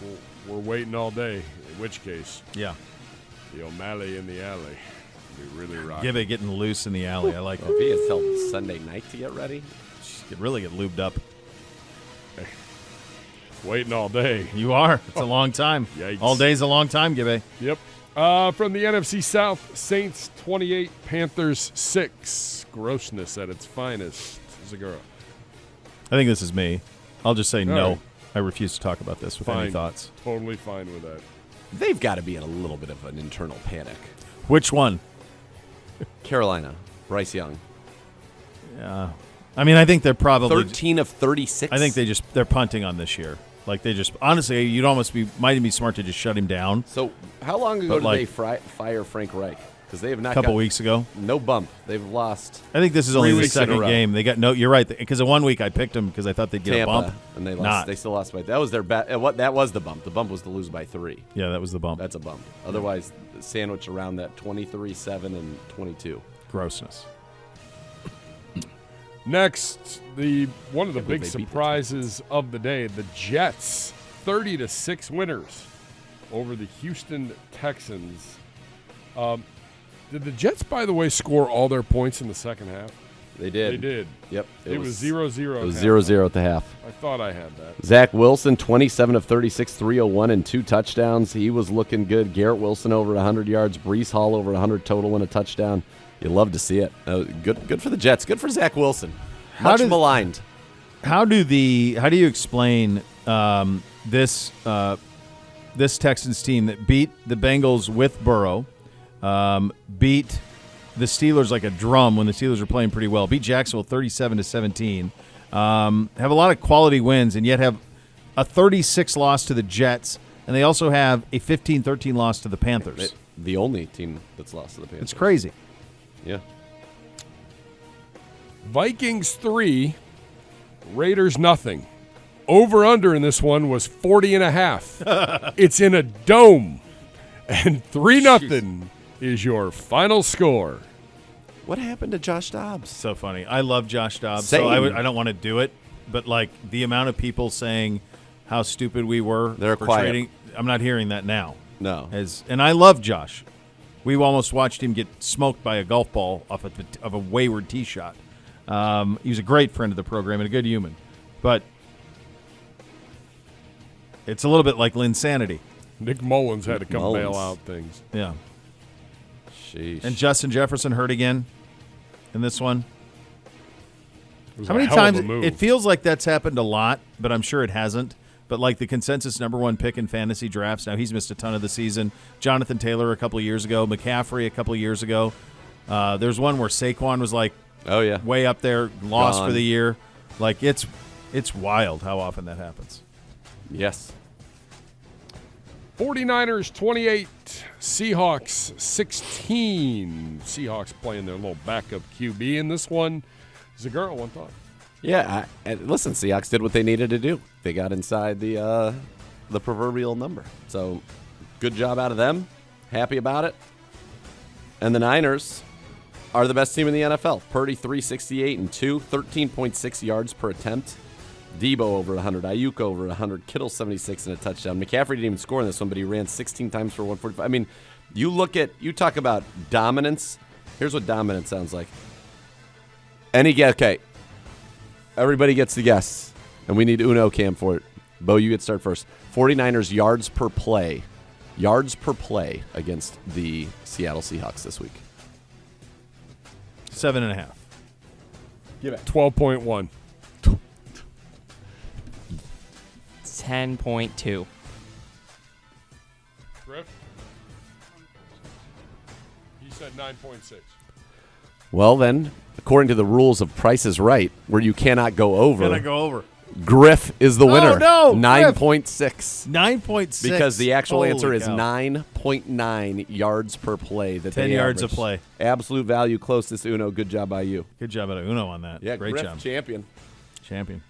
We're waiting all day. In which case, the O'Malley in the alley, be really rocking. Gibby getting loose in the alley. I like it. If he has till Sunday night to get ready, could really get lubed up. Hey, waiting all day. You are. It's a long time. Yikes. All day's a long time, Gibby. Yep. From the NFC South, Saints 28, Panthers 6. Grossness at its finest. Zagura. I think this is me. I'll just say All no. right. I refuse to talk about this with any thoughts. Totally fine with that. they've got to be in a little bit of an internal panic. Which one? Carolina, Bryce Young. Yeah. I mean, I think they're probably 13 of 36. I think they're punting on this year. Like they just honestly, you'd almost might be smart to just shut him down. So how long ago did like, they fire Frank Reich? because they have not a couple got weeks ago. no bump. They've lost. I think this is only the weeks in a second row. game. They got no. You're right, because in 1 week I picked them because I thought they'd get Tampa, a bump. and they lost. Not. They still lost by. That was their bet. What that was the bump. The bump was to lose by 3. Yeah, that was the bump. That's a bump. Otherwise, sandwich around that 23-7 and 22. Grossness. Next, one of the Can't believe big they beat the surprises of the day, the Jets, 30-6 winners over the Houston Texans. Did the Jets, by the way, score all their points in the second half? They did. They did. Yep. It was 0-0. It was 0-0 at the half. I thought I had that. Zach Wilson, 27 of 36, 301 and 2 touchdowns. He was looking good. Garrett Wilson over 100 yards. Brees Hall over 100 total and a touchdown. You love to see it. Good for the Jets. Good for Zach Wilson. Much maligned. How do you explain this Texans team that beat the Bengals with Burrow, beat the Steelers like a drum when the Steelers were playing pretty well, beat Jacksonville 37-17, have a lot of quality wins, and yet have a 36 loss to the Jets, and they also have a 15-13 loss to the Panthers. The only team that's lost to the Panthers. It's crazy. Yeah. Vikings 3, Raiders nothing. Over-under in this one was 40.5. It's in a dome. And 3-0 is your final score. What happened to Josh Dobbs? So funny. I love Josh Dobbs. Same. So I don't want to do it, but like the amount of people saying how stupid we were They're for quiet. trading, I'm not hearing that now. No. And I love Josh. We almost watched him get smoked by a golf ball off of a wayward tee shot. He was a great friend of the program and a good human. But it's a little bit like Linsanity. Nick Mullins had to come Mullins. bail out things. Yeah. Sheesh. And Justin Jefferson hurt again in this one. It was How a many hell of times? a move. It feels like that's happened a lot, but I'm sure it hasn't. But like the consensus number 1 pick in fantasy drafts, now he's missed a ton of the season. Jonathan Taylor a couple of years ago, McCaffrey a couple of years ago. There's one where Saquon was like, oh yeah, way up there, lost Gone. for the year. Like it's wild how often that happens. Yes. 49ers 28, Seahawks 16. Seahawks playing their little backup QB in this one. Zagura, one thought. Yeah, and listen, Seahawks did what they needed to do. They got inside the proverbial number. So, good job out of them. Happy about it. And the Niners are the best team in the NFL. Purdy 368 and 2, 13.6 yards per attempt. Debo over 100, Ayuk over 100, Kittle 76 and a touchdown. McCaffrey didn't even score in this one, but he ran 16 times for 145. I mean, you talk about dominance. Here's what dominance sounds like. Okay. Everybody gets to guess, and we need Uno Cam for it. Bo, you get to start first. 49ers yards per play. Yards per play against the Seattle Seahawks this week. 7.5. Give it. 12.1. 10.2. Griff? He said 9.6. Well, then, according to the rules of Price is Right, where you cannot go over, Can I go over? Griff is the winner. no, 9.6. 9.6. Because the actual Holy answer is cow. 9.9 yards per play. 10 yards a play. Absolute value closest, Uno. Good job by you. Good job at Uno on that. Yeah, Great Griff, job. champion. Champion.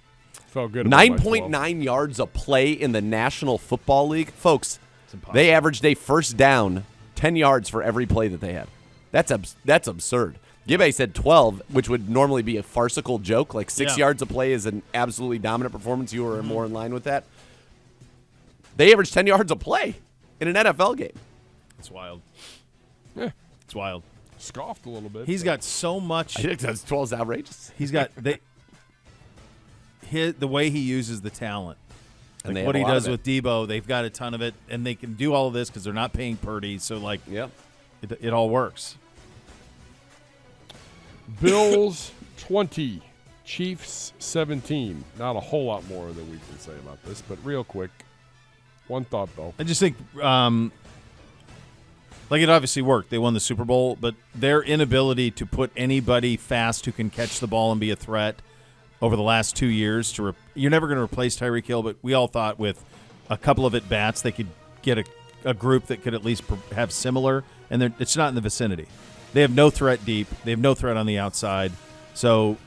Felt good. about my 9.9 yards a play in the National Football League. Folks, impossible. they averaged a first down 10 yards for every play that they had. That's absurd. Gibbe said 12, which would normally be a farcical joke. Like 6 yards a play is an absolutely dominant performance. You were more in line with that. They averaged 10 yards a play in an NFL game. It's wild. Yeah. It's wild. Scoffed a little bit. He's got so much. I think that's 12 is outrageous. He's got the way he uses the talent. And Like they what have he a lot does of with Debo, they've got a ton of it, and they can do all of this because they're not paying Purdy. So, like, Yep. it all works. Bills 20, Chiefs 17. Not a whole lot more that we can say about this, but real quick, one thought, though. I just think, like, it obviously worked. They won the Super Bowl, but their inability to put anybody fast who can catch the ball and be a threat over the last 2 years you're never going to replace Tyreek Hill, but we all thought with a couple of at-bats they could get a group that could at least have similar and it's not in the vicinity. They have no threat deep. They have no threat on the outside. So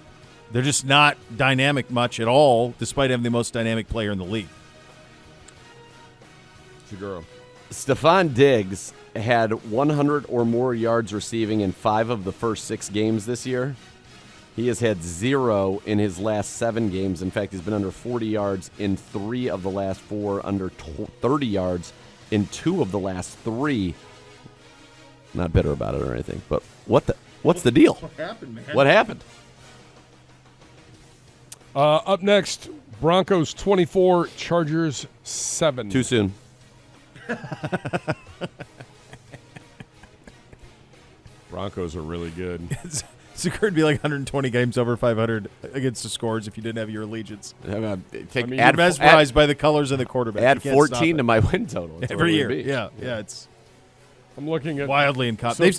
they're just not dynamic much at all, despite having the most dynamic player in the league. Segura. Stephon Diggs had 100 or more yards receiving in 5 of the first 6 games this year. He has had 0 in his last 7 games. In fact, he's been under 40 yards in 3 of the last 4, under 30 yards in 2 of the last 3. Not bitter about it or anything, but what's the deal? What happened, man? What happened? Up next, Broncos 24, Chargers 7. Too soon. Broncos are really good. Segura would be like 120 games over 500 against the scores if you didn't have your allegiance. I mean, You're mesmerized by the colors of the quarterback. Add 14 to my win total. That's every year. what it would be. Yeah, it's I'm looking at wildly in cop. So-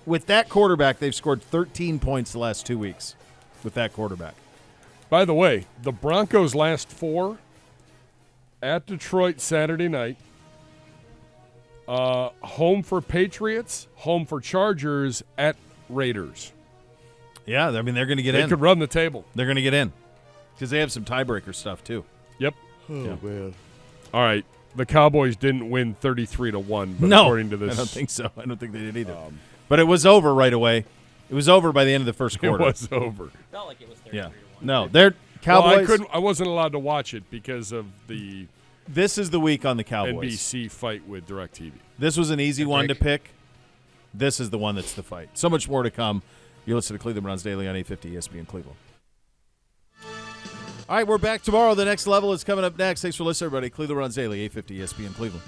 With that quarterback, they've scored 13 points the last 2 weeks with that quarterback. By the way, the Broncos' last 4 at Detroit Saturday night, home for Patriots, home for Chargers, at Raiders. Yeah, I mean, they're going to get They in. could run the table. They're going to get in because they have some tiebreaker stuff, too. Yep. Oh, man. All right. The Cowboys didn't win 33-1, but No, according to this, I don't think so. I don't think they did either. But it was over right away. It was over by the end of the first it quarter. was over. Felt like it was 33-1. Yeah. No, they're Cowboys. Well, I wasn't allowed to watch it because of the This is the week on the Cowboys. NBC fight with DirecTV. This was an easy one to pick. This is the one that's the fight. So much more to come. You listen to Cleveland Browns Daily on 850 ESPN Cleveland. All right, we're back tomorrow. The next level is coming up next. Thanks for listening, everybody. Cleveland Browns Daily, 850 ESPN Cleveland.